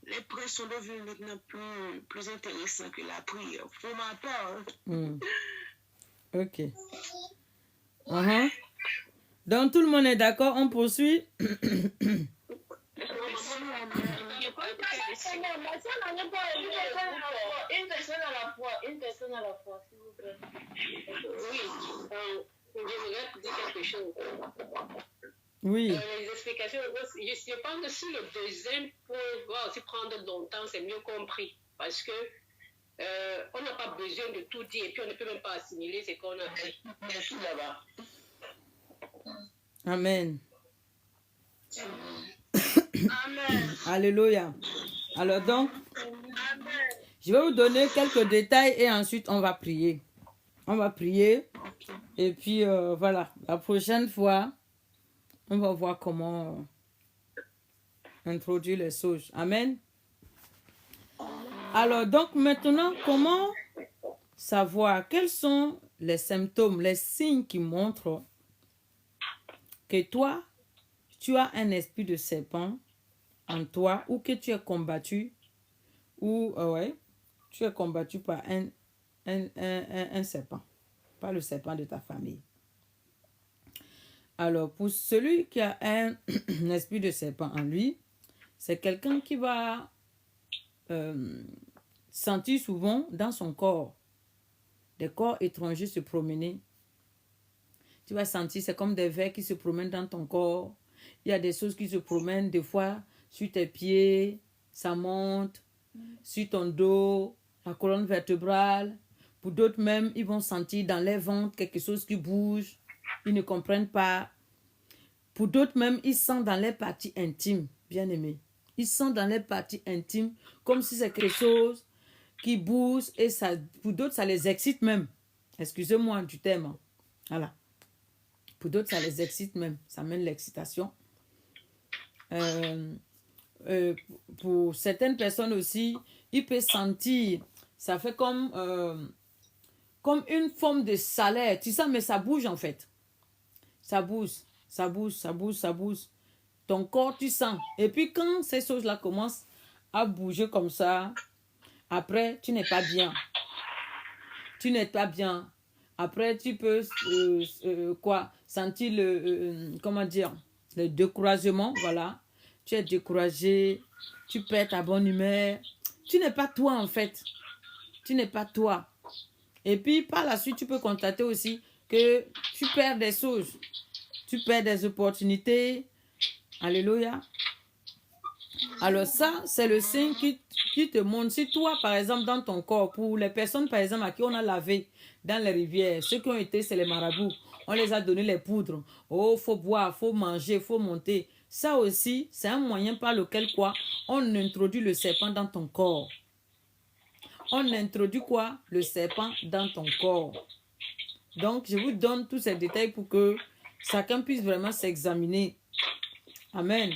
les prêches sont devenus maintenant plus intéressants que la prière. Pour ma part. Ok. Donc tout le monde est d'accord, on poursuit. Une personne à la fois, s'il vous plaît. Oui, je voudrais dire quelque chose. Oui. Les explications, je pense que sur le deuxième point, va aussi prendre longtemps, c'est mieux compris. Parce que on n'a pas besoin de tout dire et puis on ne peut même pas assimiler ce qu'on a dit. Merci là-bas. Amen. Amen. Alléluia. Alors donc, Amen. je vais vous donner quelques détails et ensuite on va prier. On va prier. Et puis voilà, la prochaine fois, on va voir comment introduire les choses. Amen. Alors donc maintenant, comment savoir quels sont les symptômes, les signes qui montrent que toi, tu as un esprit de serpent en toi ou que tu es combattu ou tu es combattu par un serpent, pas le serpent de ta famille. Alors, pour celui qui a un esprit de serpent en lui, c'est quelqu'un qui va sentir souvent dans son corps des corps étrangers se promener. Tu vas sentir, c'est comme des vers qui se promènent dans ton corps. Il y a des choses qui se promènent des fois sur tes pieds, ça monte, sur ton dos, la colonne vertébrale. Pour d'autres même, ils vont sentir dans les ventres quelque chose qui bouge. Ils ne comprennent pas. Pour d'autres même, ils sentent dans les parties intimes, bien aimés. Ils sentent dans les parties intimes comme si c'est quelque chose qui bougent et ça, pour d'autres, ça les excite même. Excusez-moi du terme. Voilà. Pour d'autres, ça les excite même. Ça mène l'excitation. Pour certaines personnes aussi, il peut sentir, ça fait comme une forme de salaire. Tu sens, mais ça bouge en fait. Ça bouge, ça bouge, ça bouge, ça bouge. Ton corps, tu sens. Et puis quand ces choses-là commencent à bouger comme ça, après, tu n'es pas bien. Tu n'es pas bien. Après, tu peux sentir comment dire, le découragement, voilà. Tu es découragé, tu perds ta bonne humeur. Tu n'es pas toi en fait. Tu n'es pas toi. Et puis par la suite, tu peux constater aussi que tu perds des choses. Tu perds des opportunités. Alléluia. Alors ça, c'est le signe qui te montre. Si toi, par exemple, dans ton corps, pour les personnes, par exemple, à qui on a lavé dans les rivières, ceux qui ont été, c'est les marabouts. On les a donné les poudres. Oh, faut boire, faut manger, faut monter. Ça aussi, c'est un moyen par lequel quoi? On introduit le serpent dans ton corps. On introduit quoi? Le serpent dans ton corps. Donc, je vous donne tous ces détails pour que chacun puisse vraiment s'examiner. Amen.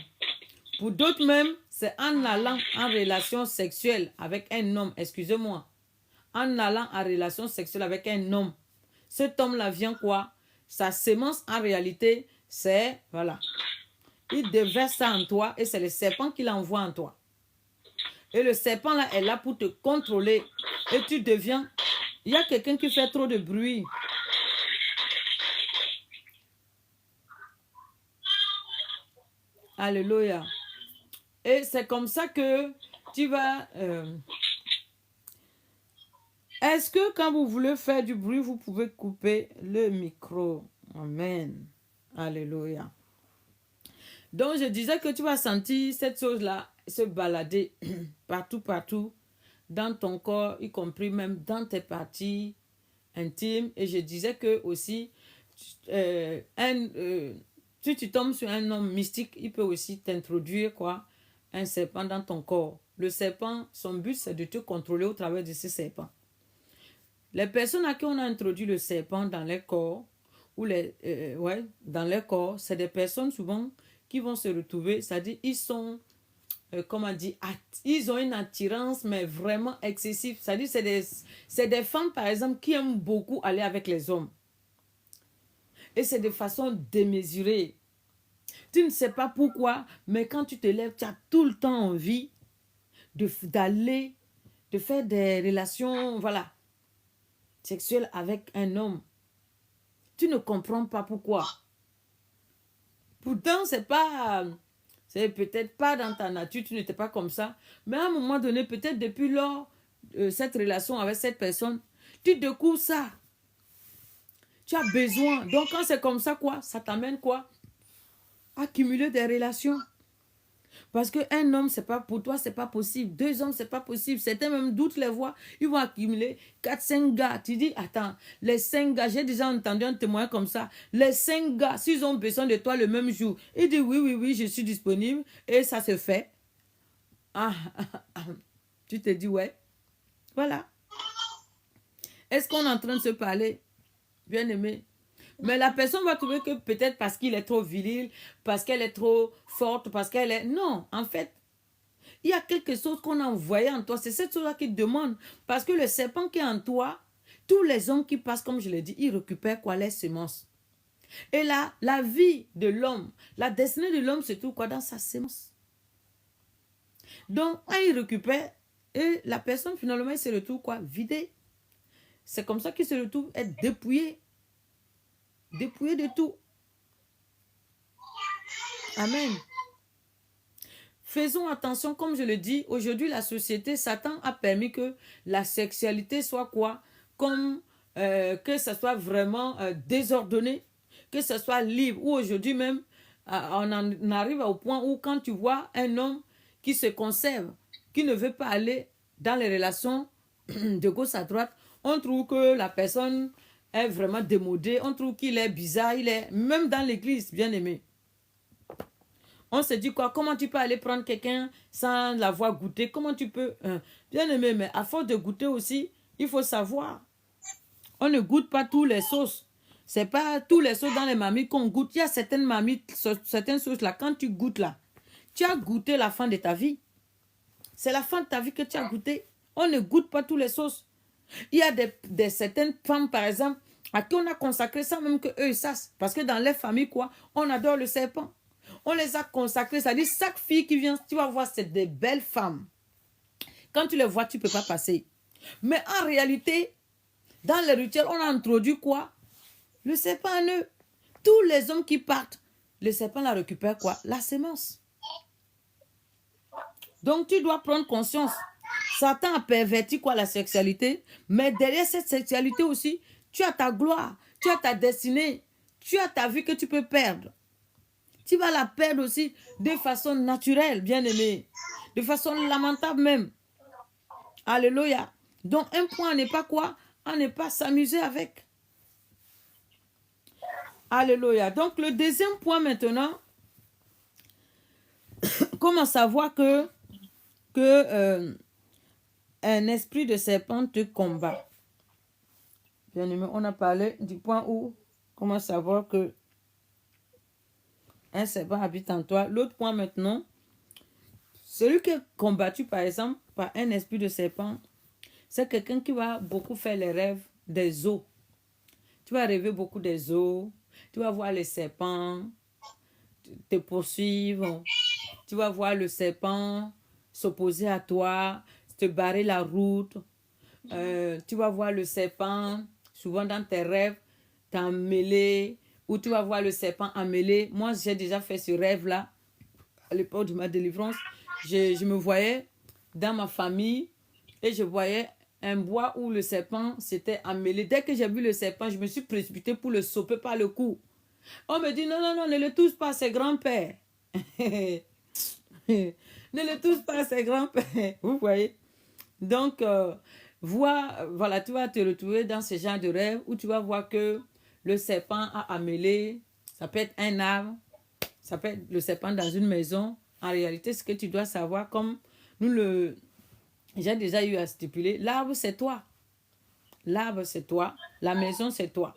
Pour d'autres même, c'est en allant en relation sexuelle avec un homme, excusez-moi, en allant en relation sexuelle avec un homme. Cet homme-là vient quoi? Sa sémence en réalité, c'est, voilà, il déverse ça en toi et c'est le serpent qui l'envoie en toi. Et le serpent là est là pour te contrôler et tu deviens, il y a quelqu'un qui fait trop de bruit. Alléluia. Et c'est comme ça que tu vas... Est-ce que quand vous voulez faire du bruit, vous pouvez couper le micro? Amen. Alléluia. Donc, je disais que tu vas sentir cette chose-là se balader partout, dans ton corps, y compris même dans tes parties intimes. Et je disais que aussi, si tu tombes sur un homme mystique, il peut aussi t'introduire quoi? Un serpent dans ton corps. Le serpent, son but, c'est de te contrôler au travers de ce serpent. Les personnes à qui on a introduit le serpent dans leur corps, dans leur corps, c'est des personnes souvent qui vont se retrouver, c'est-à-dire ils sont, ils ont une attirance, mais vraiment excessive. C'est-à-dire c'est des femmes, par exemple, qui aiment beaucoup aller avec les hommes. Et c'est de façon démesurée. Tu ne sais pas pourquoi, mais quand tu te lèves, tu as tout le temps envie d'aller, de faire des relations, voilà, sexuelles avec un homme. Tu ne comprends pas pourquoi. Pourtant, c'est peut-être pas dans ta nature, tu n'étais pas comme ça. Mais à un moment donné, peut-être depuis lors, cette relation avec cette personne, tu découvres ça. Tu as besoin. Donc, quand c'est comme ça, quoi, ça t'amène quoi? Accumuler des relations. Parce qu'un homme, c'est pas pour toi, c'est pas possible. 2 hommes, c'est pas possible. Certains même doutent les voix. Ils vont accumuler 4, 5 gars. Tu dis, attends, les 5 gars, j'ai déjà entendu un témoin comme ça. Les 5 gars, s'ils ont besoin de toi le même jour, ils disent oui, je suis disponible. Et ça se fait. Tu te dis, ouais. Voilà. Est-ce qu'on est en train de se parler? Bien aimé. Mais la personne va trouver que peut-être parce qu'il est trop viril, parce qu'elle est trop forte, parce qu'elle est... Non, en fait, il y a quelque chose qu'on a envoyé en toi. C'est cette chose-là qui demande. Parce que le serpent qui est en toi, tous les hommes qui passent, comme je l'ai dit, ils récupèrent quoi? Les semences. Et là, la vie de l'homme, la destinée de l'homme se trouve quoi? Dans sa semence. Donc, quand il récupère, et la personne finalement, elle se retrouve quoi? Vidée. C'est comme ça qu'il se retrouve être dépouillé. Dépouillé de tout. Amen. Faisons attention, comme je le dis, aujourd'hui la société, Satan a permis que la sexualité soit quoi? Comme que ça soit vraiment désordonné, que ça soit libre. Ou aujourd'hui même, on en arrive au point où quand tu vois un homme qui se conserve, qui ne veut pas aller dans les relations de gauche à droite, on trouve que la personne est vraiment démodé, on trouve qu'il est bizarre, il est même dans l'église, bien aimé. On se dit quoi? Comment tu peux aller prendre quelqu'un sans l'avoir goûté? Comment tu peux... Bien aimé, mais à force de goûter aussi, il faut savoir. On ne goûte pas tous les sauces. C'est pas tous les sauces dans les marmites qu'on goûte. Il y a certaines marmites, certaines sauces là, quand tu goûtes là, tu as goûté la fin de ta vie. C'est la fin de ta vie que tu as goûté. On ne goûte pas tous les sauces. Il y a certaines femmes, par exemple, à qui on a consacré ça même qu'eux ils sachent. Parce que dans les familles, quoi, on adore le serpent. On les a consacrés. C'est-à-dire, chaque fille qui vient, tu vas voir, c'est des belles femmes. Quand tu les vois, tu ne peux pas passer. Mais en réalité, dans les rituels, on a introduit quoi? Le serpent en eux. Tous les hommes qui partent, le serpent la récupère quoi? La sémence. Donc, tu dois prendre conscience. Satan a perverti quoi la sexualité, mais derrière cette sexualité aussi, tu as ta gloire, tu as ta destinée, tu as ta vie que tu peux perdre. Tu vas la perdre aussi de façon naturelle, bien aimé, de façon lamentable même. Alléluia. Donc, un point n'est pas quoi? On n'est pas s'amuser avec. Alléluia. Donc, le deuxième point maintenant, comment savoir que un esprit de serpent te combat. Bien aimé, on a parlé du point où, comment savoir que un serpent habite en toi. L'autre point maintenant, celui qui est combattu par exemple par un esprit de serpent, c'est quelqu'un qui va beaucoup faire les rêves des eaux. Tu vas rêver beaucoup des eaux, tu vas voir les serpents te poursuivre, tu vas voir le serpent s'opposer à toi, te barrer la route. Tu vas voir le serpent, souvent dans tes rêves, t'emmêler, ou tu vas voir le serpent emmêler. Moi, j'ai déjà fait ce rêve-là, à l'époque de ma délivrance. Je me voyais dans ma famille et je voyais un bois où le serpent s'était emmêlé. Dès que j'ai vu le serpent, je me suis précipitée pour le choper par le cou. On me dit, non, non, non, ne le touche pas, c'est grand-père. Ne le touche pas, c'est grand-père. Vous voyez? Donc, voilà, tu vas te retrouver dans ce genre de rêve où tu vas voir que le serpent a emmêlé. Ça peut être un arbre, ça peut être le serpent dans une maison. En réalité, ce que tu dois savoir, comme j'ai déjà eu à stipuler, l'arbre, c'est toi. L'arbre, c'est toi. La maison, c'est toi.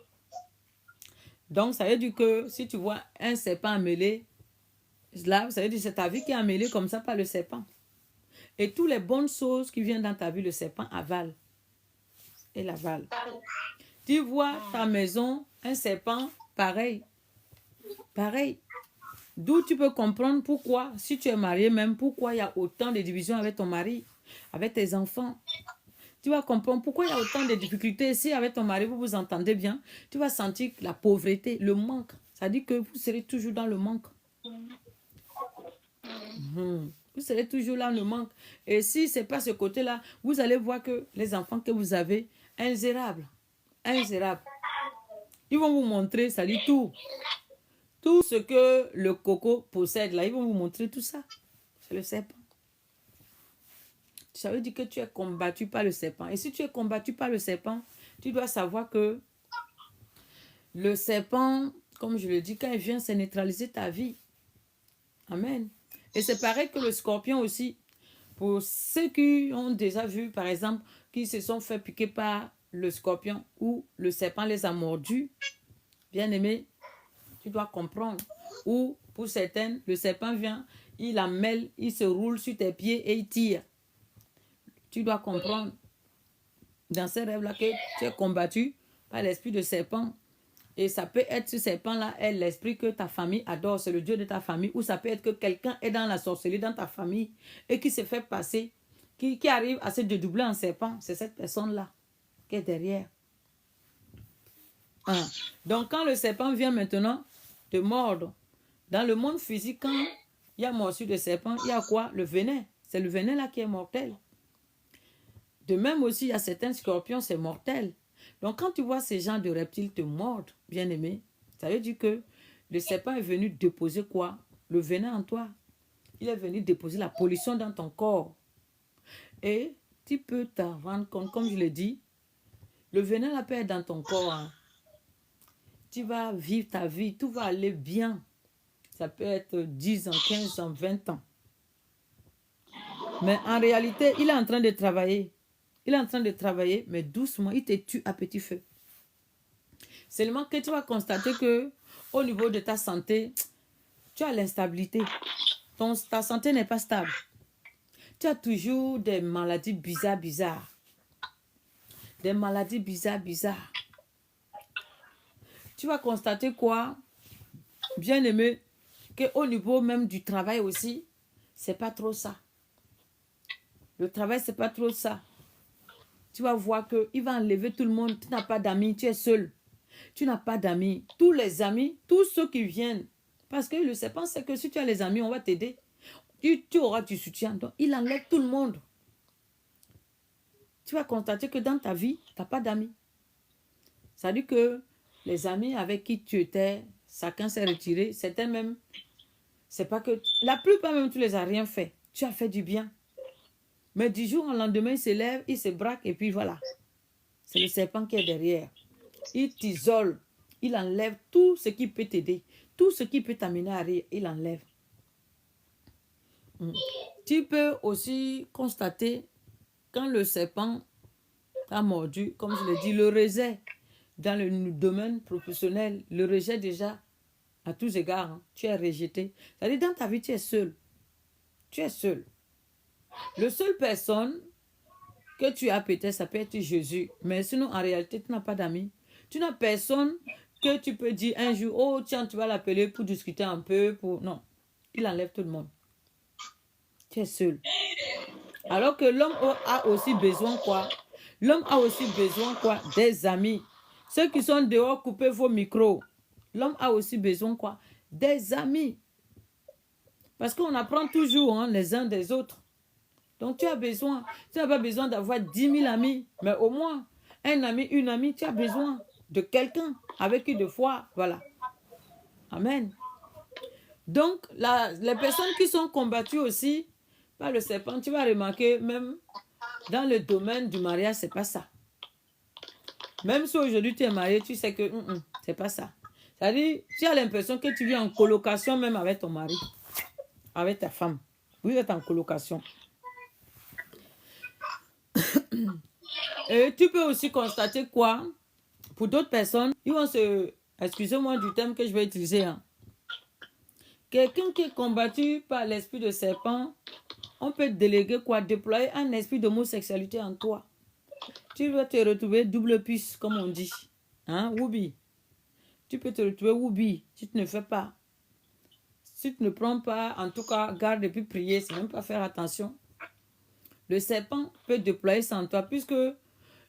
Donc, ça veut dire que si tu vois un serpent emmêlé, l'arbre, ça veut dire que c'est ta vie qui est emmêlée comme ça par le serpent. Et toutes les bonnes choses qui viennent dans ta vie, le serpent avale. Et l'avale. Tu vois ta maison, un serpent, pareil. Pareil. D'où tu peux comprendre pourquoi, si tu es marié même, pourquoi il y a autant de divisions avec ton mari, avec tes enfants. Tu vas comprendre pourquoi il y a autant de difficultés. Si avec ton mari, vous vous entendez bien, tu vas sentir la pauvreté, le manque. Ça dit que vous serez toujours dans le manque. Vous serez toujours là, le manque. Et si ce n'est pas ce côté-là, vous allez voir que les enfants que vous avez, inzérables. Inzérables. Ils vont vous montrer, ça dit tout. Tout ce que le coco possède, là, ils vont vous montrer tout ça. C'est le serpent. Ça veut dire que tu es combattu par le serpent. Et si tu es combattu par le serpent, tu dois savoir que le serpent, comme je le dis, quand il vient, c'est neutraliser ta vie. Amen. Et c'est pareil que le scorpion aussi. Pour ceux qui ont déjà vu, par exemple, qui se sont fait piquer par le scorpion ou le serpent les a mordus, bien aimé, tu dois comprendre. Ou pour certaines, le serpent vient, il emmêle, il se roule sur tes pieds et il tire. Tu dois comprendre dans ces rêves-là que tu es combattu par l'esprit de serpent. Et ça peut être ce serpent-là est l'esprit que ta famille adore, c'est le Dieu de ta famille. Ou ça peut être que quelqu'un est dans la sorcellerie dans ta famille et qui se fait passer, qui arrive à se dédoubler en serpent. C'est cette personne-là qui est derrière. Donc quand le serpent vient maintenant te mordre, dans le monde physique, quand il y a morsure de serpent, il y a quoi? Le venin. C'est le venin là qui est mortel. De même aussi, il y a certains scorpions, c'est mortel. Donc, quand tu vois ces gens de reptiles te mordre, bien aimé, ça veut dire que le serpent est venu déposer quoi? Le venin en toi. Il est venu déposer la pollution dans ton corps. Et tu peux t'en rendre compte, comme je l'ai dit, le venin là peut être dans ton corps. Tu vas vivre ta vie, tout va aller bien. Ça peut être 10 ans, 15 ans, 20 ans. Mais en réalité, il est en train de travailler. Il est en train de travailler, mais doucement, il te tue à petit feu. Seulement que tu vas constater que au niveau de ta santé, tu as l'instabilité. Ta santé n'est pas stable. Tu as toujours des maladies bizarres. Des maladies bizarres. Tu vas constater quoi, bien aimé, qu'au niveau même du travail aussi, c'est pas trop ça. Le travail, c'est pas trop ça. Tu vas voir qu'il va enlever tout le monde. Tu n'as pas d'amis, tu es seul. Tu n'as pas d'amis. Tous les amis, tous ceux qui viennent, parce que le serpent sait que si tu as les amis, on va t'aider. Tu auras du soutien. Donc, il enlève tout le monde. Tu vas constater que dans ta vie, tu n'as pas d'amis. Ça dit que les amis avec qui tu étais, chacun s'est retiré. Certains même, c'est pas que... La plupart même, tu les as rien fait. Tu as fait du bien. Mais du jour au lendemain, il se lève, il se braque et puis voilà. C'est le serpent qui est derrière. Il t'isole. Il enlève tout ce qui peut t'aider. Tout ce qui peut t'amener à rire, il enlève. Tu peux aussi constater quand le serpent t'a mordu, comme je l'ai dit, le rejet dans le domaine professionnel, le rejet déjà à tous égards, hein, tu es rejeté. C'est-à-dire dans ta vie, tu es seul. Tu es seul. Le seule personne que tu as peut-être, ça peut être Jésus. Mais sinon, en réalité, tu n'as pas d'amis. Tu n'as personne que tu peux dire un jour, oh tiens, tu vas l'appeler pour discuter un peu. Non, il enlève tout le monde. Tu es seul. Alors que l'homme a aussi besoin quoi? L'homme a aussi besoin quoi? Des amis. Ceux qui sont dehors, coupez vos micros. L'homme a aussi besoin quoi? Des amis. Parce qu'on apprend toujours hein, les uns des autres. Donc, tu n'as pas besoin d'avoir 10 000 amis, mais au moins, un ami, une amie, tu as besoin de quelqu'un avec qui de foi, voilà. Amen. Donc, les personnes qui sont combattues aussi par le serpent, tu vas remarquer, même dans le domaine du mariage, c'est pas ça. Même si aujourd'hui tu es marié, tu sais que c'est pas ça. C'est-à-dire, tu as l'impression que tu vis en colocation même avec ton mari, avec ta femme. Vous êtes en colocation. Et tu peux aussi constater quoi? Pour d'autres personnes, ils vont se... Excusez-moi du terme que je vais utiliser. Hein. Quelqu'un qui est combattu par l'esprit de serpent, on peut déléguer quoi? Déployer un esprit d'homosexualité en toi. Tu vas te retrouver double puce, comme on dit. Hein, Woubi? Tu peux te retrouver Woubi si tu ne fais pas. Si tu ne prends pas, en tout cas, garde et puis prier, c'est même pas faire attention. Le serpent peut déployer ça en toi puisque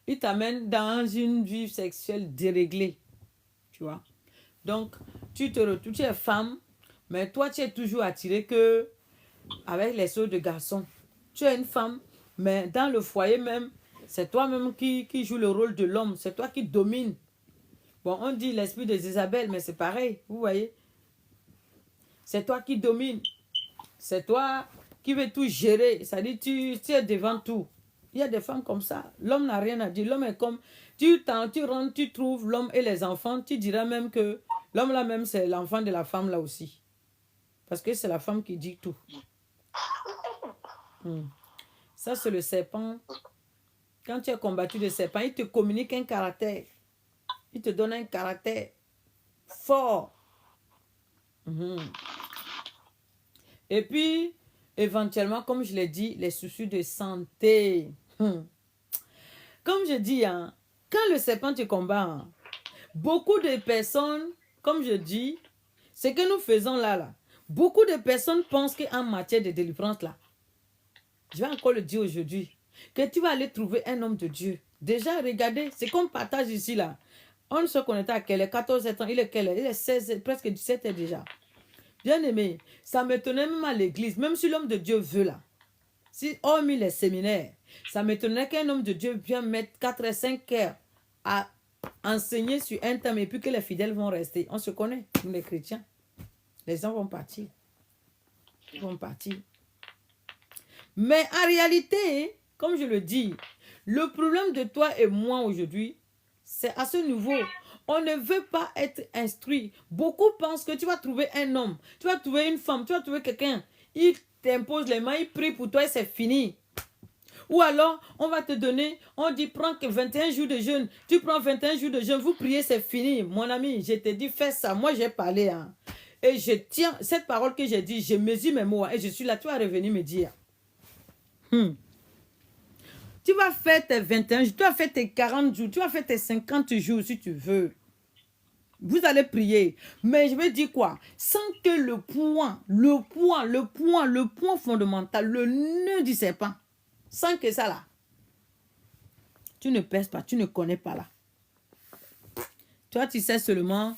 il t'amène dans une vie sexuelle déréglée. Tu vois. Donc, tu te retrouves, tu es femme, mais toi, tu es toujours attiré que avec les sauts de garçons. Tu es une femme, mais dans le foyer même, c'est toi-même qui joue le rôle de l'homme. C'est toi qui domine. Bon, on dit l'esprit de Isabelle, mais c'est pareil. Vous voyez. C'est toi qui domine. C'est toi qui veux tout gérer. C'est-à-dire, tu es devant tout. Il y a des femmes comme ça. L'homme n'a rien à dire. L'homme est comme... Tu rentres, tu trouves l'homme et les enfants. Tu diras même que l'homme là même, c'est l'enfant de la femme là aussi. Parce que c'est la femme qui dit tout. Ça, c'est le serpent. Quand tu es combattu de serpent, il te communique un caractère. Il te donne un caractère fort. Et puis, éventuellement, comme je l'ai dit, les soucis de santé. Comme je dis, hein, quand le serpent te combat, hein, beaucoup de personnes, comme je dis, ce que nous faisons là, beaucoup de personnes pensent qu'en matière de délivrance, là, je vais encore le dire aujourd'hui, que tu vas aller trouver un homme de Dieu. Déjà, regardez, c'est qu'on partage ici, là. On se connaît à quel 14 ans, il est quel? Il est 16, presque 17 ans déjà. Bien aimé, ça m'étonnait même à l'église, même si l'homme de Dieu veut là. Si hormis les séminaires, ça m'étonnait qu'un homme de Dieu vienne mettre 4 et 5 heures à enseigner sur un thème et puis que les fidèles vont rester. On se connaît, nous les chrétiens. Les gens vont partir. Ils vont partir. Mais en réalité, comme je le dis, le problème de toi et moi aujourd'hui, c'est à ce niveau. On ne veut pas être instruit. Beaucoup pensent que tu vas trouver un homme, tu vas trouver une femme, tu vas trouver quelqu'un. Il t'impose les mains, il prie pour toi et c'est fini. Ou alors, on va te donner, on dit, prends 21 jours de jeûne. Tu prends 21 jours de jeûne, vous priez, c'est fini. Mon ami, je te dis, fais ça. Moi, j'ai parlé. Hein. Et je tiens, cette parole que j'ai dit, je mesure mes mots. Et je suis là, tu vas revenir me dire. Tu vas faire tes 21 jours, tu vas faire tes 40 jours, tu vas faire tes 50 jours si tu veux. Vous allez prier. Mais je vais dire quoi? Sans que le point fondamental, le nœud du serpent, sans que ça là, tu ne pèses pas, tu ne connais pas là. Toi, tu sais seulement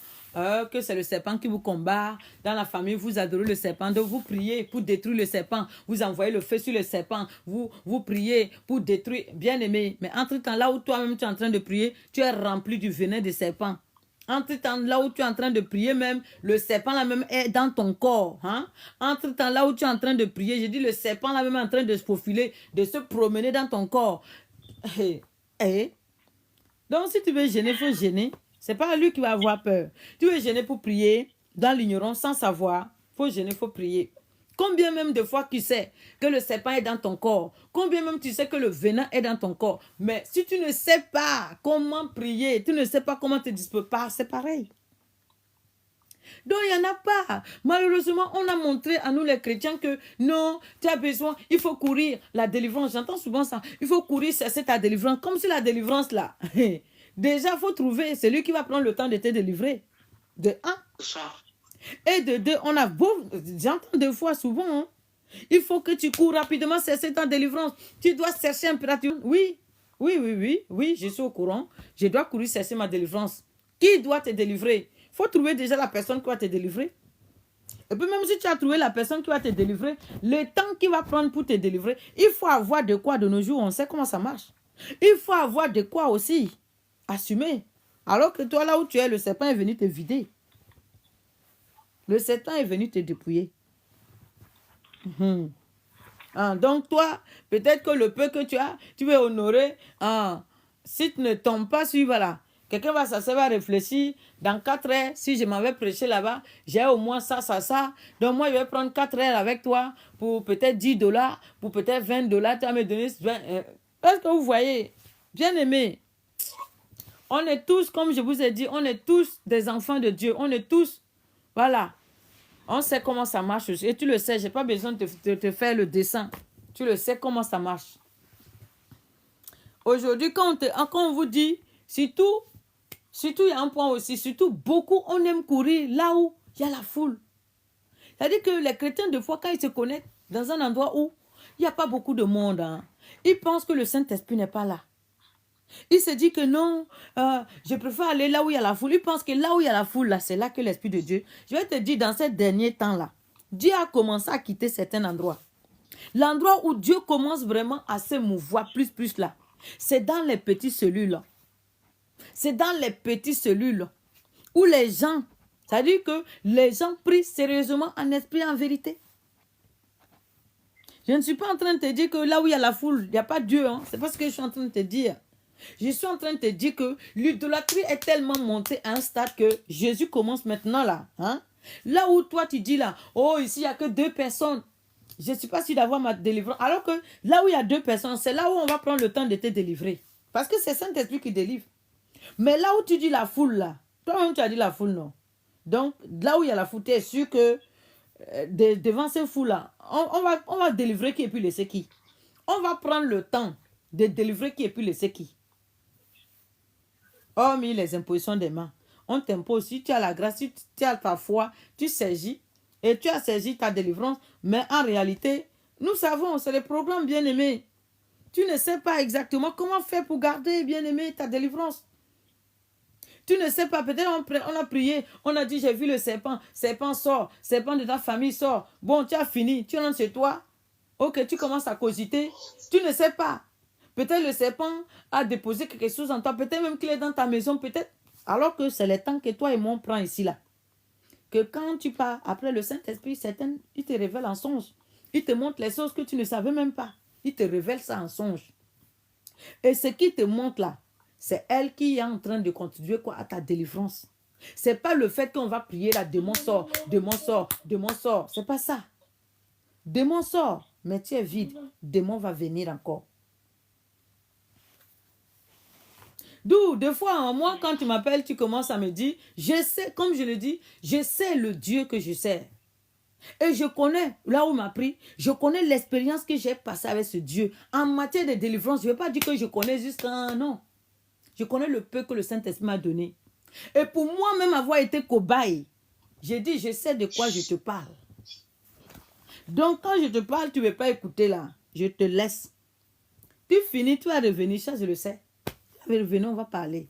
que c'est le serpent qui vous combat. Dans la famille, vous adorez le serpent. Donc, vous priez pour détruire le serpent. Vous envoyez le feu sur le serpent. Vous priez pour détruire. Bien aimé. Mais entre-temps, là où toi-même tu es en train de prier, tu es rempli du venin des serpents. Entre-temps, là où tu es en train de prier même, le serpent là même est dans ton corps. Hein? Entre-temps, là où tu es en train de prier, je dis le serpent là même est en train de se faufiler, de se promener dans ton corps. Donc, si tu veux gêner, il faut gêner. Ce n'est pas lui qui va avoir peur. Tu veux gêner pour prier dans l'ignorance sans savoir. Il faut gêner, il faut prier. Combien même de fois tu sais que le serpent est dans ton corps? Combien même tu sais que le venin est dans ton corps? Mais si tu ne sais pas comment prier, tu ne sais pas comment te disposer, c'est pareil. Donc, il n'y en a pas. Malheureusement, on a montré à nous les chrétiens que non, tu as besoin, il faut courir la délivrance. J'entends souvent ça. Il faut courir, c'est ta délivrance. Comme si la délivrance là, déjà, il faut trouver celui qui va prendre le temps de te délivrer. De un. Et de deux, on a beau, j'entends deux fois souvent, hein, il faut que tu cours rapidement, c'est ta délivrance. Tu dois chercher impérativement. Oui, je suis au courant. Je dois courir chercher ma délivrance. Qui doit te délivrer? Il faut trouver déjà la personne qui va te délivrer. Et puis même si tu as trouvé la personne qui va te délivrer, le temps qu'il va prendre pour te délivrer, il faut avoir de quoi de nos jours, on sait comment ça marche. Il faut avoir de quoi aussi assumer. Alors que toi, là où tu es, le serpent est venu te vider. Le serpent est venu te dépouiller. Donc toi, peut-être que le peu que tu as, tu veux honorer. Si tu ne tombes pas sur, voilà, quelqu'un va s'asseoir, va réfléchir. Dans 4 heures, si je m'avais prêché là-bas, j'ai au moins ça. Donc moi, je vais prendre 4 heures avec toi pour peut-être $10, pour peut-être $20. Tu vas me donner 20. Est-ce que vous voyez? Bien aimé. On est tous, comme je vous ai dit, on est tous des enfants de Dieu. On est tous, voilà. On sait comment ça marche. Et tu le sais, je n'ai pas besoin de te faire le dessin. Tu le sais comment ça marche. Aujourd'hui, quand on vous dit, surtout, il y a un point aussi, surtout, beaucoup, on aime courir là où il y a la foule. C'est-à-dire que les chrétiens, de fois, quand ils se connectent dans un endroit où il n'y a pas beaucoup de monde, hein, ils pensent que le Saint-Esprit n'est pas là. Il se dit que non, je préfère aller là où il y a la foule. Il pense que là où il y a la foule, là, c'est là que l'Esprit de Dieu. Je vais te dire, dans ces derniers temps-là, Dieu a commencé à quitter certains endroits. L'endroit où Dieu commence vraiment à se mouvoir plus là, c'est dans les petites cellules. Là. C'est dans les petites cellules où les gens, c'est-à-dire que les gens prient sérieusement en esprit et en vérité. Je ne suis pas en train de te dire que là où il y a la foule, il n'y a pas Dieu. Hein. C'est pas ce que je suis en train de te dire. Je suis en train de te dire que l'idolâtrie est tellement montée à un stade que Jésus commence maintenant là. Hein? Là où toi tu dis là, oh ici il n'y a que 2 personnes. Je ne suis pas sûr d'avoir ma délivrance. Alors que là où il y a 2 personnes, c'est là où on va prendre le temps de te délivrer. Parce que c'est Saint-Esprit qui délivre. Mais là où tu dis la foule là, toi-même tu as dit la foule non. Donc là où il y a la foule, tu es sûr que devant ces foules là, on va délivrer qui et puis laisser qui. On va prendre le temps de délivrer qui et puis laisser qui. Hormis les impositions des mains. On t'impose, si tu as la grâce, si tu as ta foi, tu saisis et tu as saisi ta délivrance. Mais en réalité, nous savons, c'est le programme bien-aimé. Tu ne sais pas exactement comment faire pour garder, bien-aimé, ta délivrance. Tu ne sais pas, peut-être on a prié, on a dit, j'ai vu le serpent sort, serpent de ta famille sort. Bon, tu as fini, tu rentres chez toi. Ok, tu commences à cogiter. Tu ne sais pas. Peut-être le serpent a déposé quelque chose en toi. Peut-être même qu'il est dans ta maison. Peut-être. Alors que c'est le temps que toi et moi on prend ici là. Que quand tu pars après le Saint-Esprit, il te révèle en songe. Il te montre les choses que tu ne savais même pas. Il te révèle ça en songe. Et ce qu'il te montre là, c'est elle qui est en train de contribuer quoi, à ta délivrance. C'est pas le fait qu'on va prier là, démon sort, démon sort, démon sort. C'est pas ça. Démon sort, mais tu es vide. Démon va venir encore. D'où, des fois, moi, quand tu m'appelles, tu commences à me dire, je sais, comme je le dis, je sais le Dieu que je sers. Et je connais, là où il m'a pris, je connais l'expérience que j'ai passée avec ce Dieu. En matière de délivrance, je ne vais pas dire que je connais juste un, non. Je connais le peu que le Saint-Esprit m'a donné. Et pour moi-même avoir été cobaye, j'ai dit, je sais de quoi je te parle. Donc, quand je te parle, tu ne veux pas écouter là. Je te laisse. Tu finis, tu vas revenir, ça je le sais. Tu vas revenir, on va parler.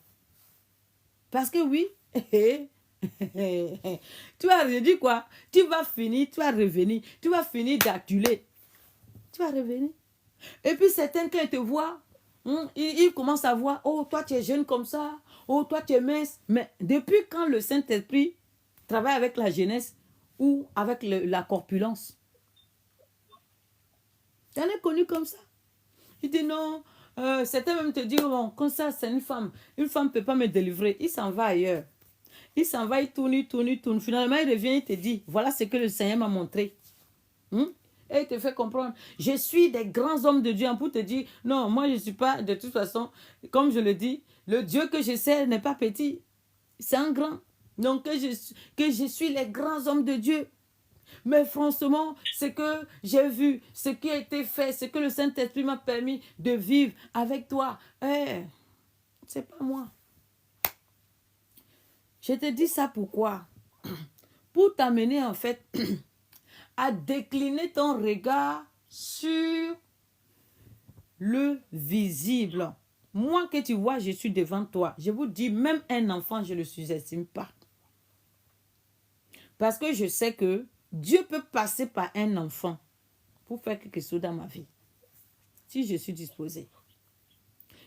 Parce que oui, tu vas dire quoi? Tu vas finir, tu vas revenir. Tu vas finir d'acculer. Tu vas revenir. Et puis certains, quand ils te voient, ils commencent à voir, oh, toi tu es jeune comme ça. Oh, toi tu es mince. Mais depuis quand le Saint-Esprit travaille avec la jeunesse ou avec la corpulence? Tu en es connu comme ça. Il dit non. Certains même te disent, bon, comme ça, c'est une femme. Une femme ne peut pas me délivrer. Il s'en va ailleurs. Il s'en va, il tourne, il tourne, il tourne. Finalement, il revient, il te dit, voilà ce que le Seigneur m'a montré. Et il te fait comprendre. Je suis des grands hommes de Dieu pour te dire, non, moi je ne suis pas, de toute façon, comme je le dis, le Dieu que je sers n'est pas petit. C'est un grand. Donc que je suis les grands hommes de Dieu. Mais franchement, ce que j'ai vu, ce qui a été fait, ce que le Saint-Esprit m'a permis de vivre avec toi, c'est pas moi. Je te dis ça pourquoi? Pour t'amener en fait à décliner ton regard sur le visible. Moi que tu vois, je suis devant toi. Je vous dis, même un enfant, je ne le sous-estime pas. Parce que je sais que Dieu peut passer par un enfant pour faire quelque chose dans ma vie. Si je suis disposée.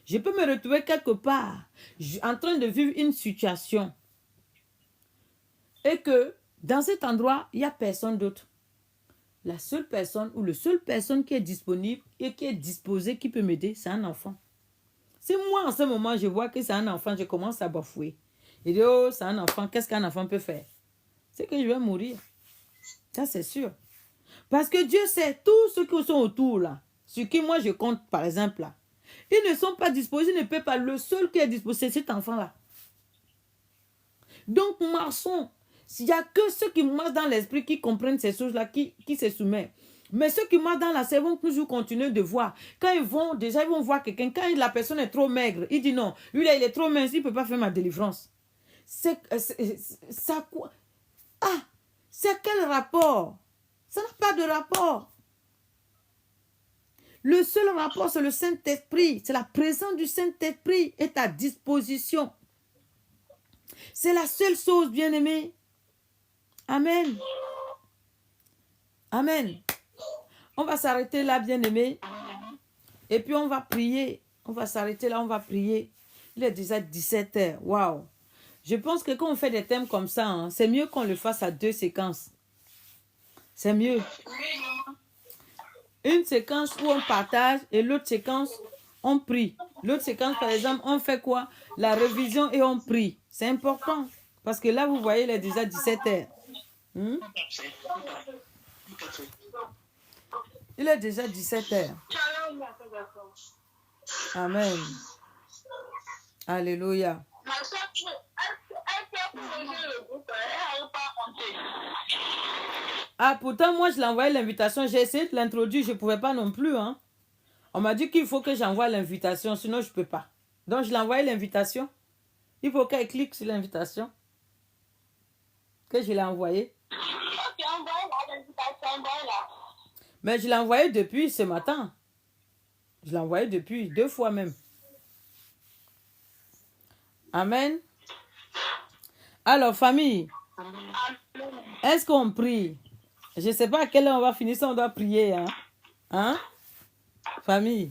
Je peux me retrouver quelque part en train de vivre une situation. Et que dans cet endroit, il n'y a personne d'autre. La seule personne ou le seul personne qui est disponible et qui est disposée, qui peut m'aider, c'est un enfant. Si moi, en ce moment, je vois que c'est un enfant, je commence à bafouer. Je dis, oh, c'est un enfant, qu'est-ce qu'un enfant peut faire? C'est que je vais mourir. Ça, c'est sûr. Parce que Dieu sait, tous ceux qui sont autour, là, sur qui moi je compte, par exemple, là, ils ne sont pas disposés, ils ne peuvent pas. Le seul qui est disposé, c'est cet enfant-là. Donc, marchons. Il n'y a que ceux qui marchent dans l'esprit qui comprennent ces choses-là, qui se soumettent. Mais ceux qui marchent dans la chair vont toujours continuer de voir. Quand ils vont, déjà, ils vont voir quelqu'un. Quand la personne est trop maigre, il dit non, lui là, il est trop mince, il ne peut pas faire ma délivrance. Ça quoi? Ah, c'est quel rapport? Ça n'a pas de rapport. Le seul rapport, c'est le Saint-Esprit. C'est la présence du Saint-Esprit est à disposition. C'est la seule chose, bien-aimé. Amen. Amen. On va s'arrêter là, bien-aimé. Et puis, on va prier. On va s'arrêter là, on va prier. Il est déjà 17 h. Waouh. Je pense que quand on fait des thèmes comme ça, hein, c'est mieux qu'on le fasse à 2 séquences. C'est mieux. Une séquence où on partage et l'autre séquence, on prie. L'autre séquence, par exemple, on fait quoi? La révision et on prie. C'est important. Parce que là, vous voyez, il est déjà 17 h. Il est déjà 17 h. Amen. Alléluia. Ah, pourtant, moi, je l'ai envoyé l'invitation. J'ai essayé de l'introduire. Je ne pouvais pas non plus. Hein. On m'a dit qu'il faut que j'envoie l'invitation. Sinon, je ne peux pas. Donc, je l'ai envoyé l'invitation. Il faut qu'elle clique sur l'invitation. Que je l'ai envoyée. Ok, envoie l'invitation, envoie-la. Mais je l'ai envoyé depuis ce matin. Je l'ai envoyé depuis 2 fois même. Amen. Alors, famille, est-ce qu'on prie? Je ne sais pas à quelle heure on va finir ça, on doit prier. Hein? Hein? Famille.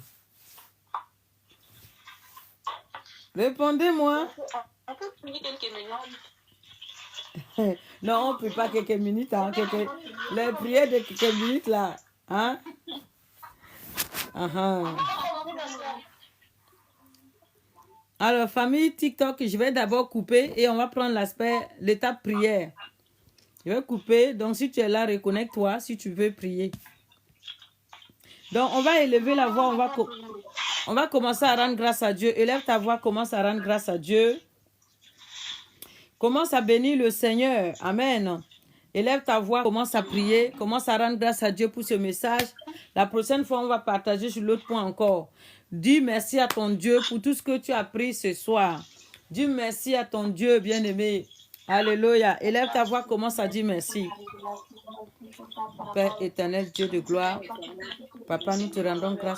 Répondez-moi. On peut prier quelques minutes. Non, on ne prie pas quelques minutes. Hein? Les prières de quelques minutes, là. Hein? Alors, famille TikTok, je vais d'abord couper et on va prendre l'étape prière. Je vais couper. Donc, si tu es là, reconnecte-toi si tu veux prier. Donc, on va élever la voix. On va commencer à rendre grâce à Dieu. Élève ta voix, commence à rendre grâce à Dieu. Commence à bénir le Seigneur. Amen. Élève ta voix, commence à prier. Commence à rendre grâce à Dieu pour ce message. La prochaine fois, on va partager sur l'autre point encore. Dis merci à ton Dieu pour tout ce que tu as pris ce soir. Dis merci à ton Dieu bien-aimé. Alléluia. Élève ta voix, commence à dire merci. Père éternel, Dieu de gloire, Papa, nous te rendons grâce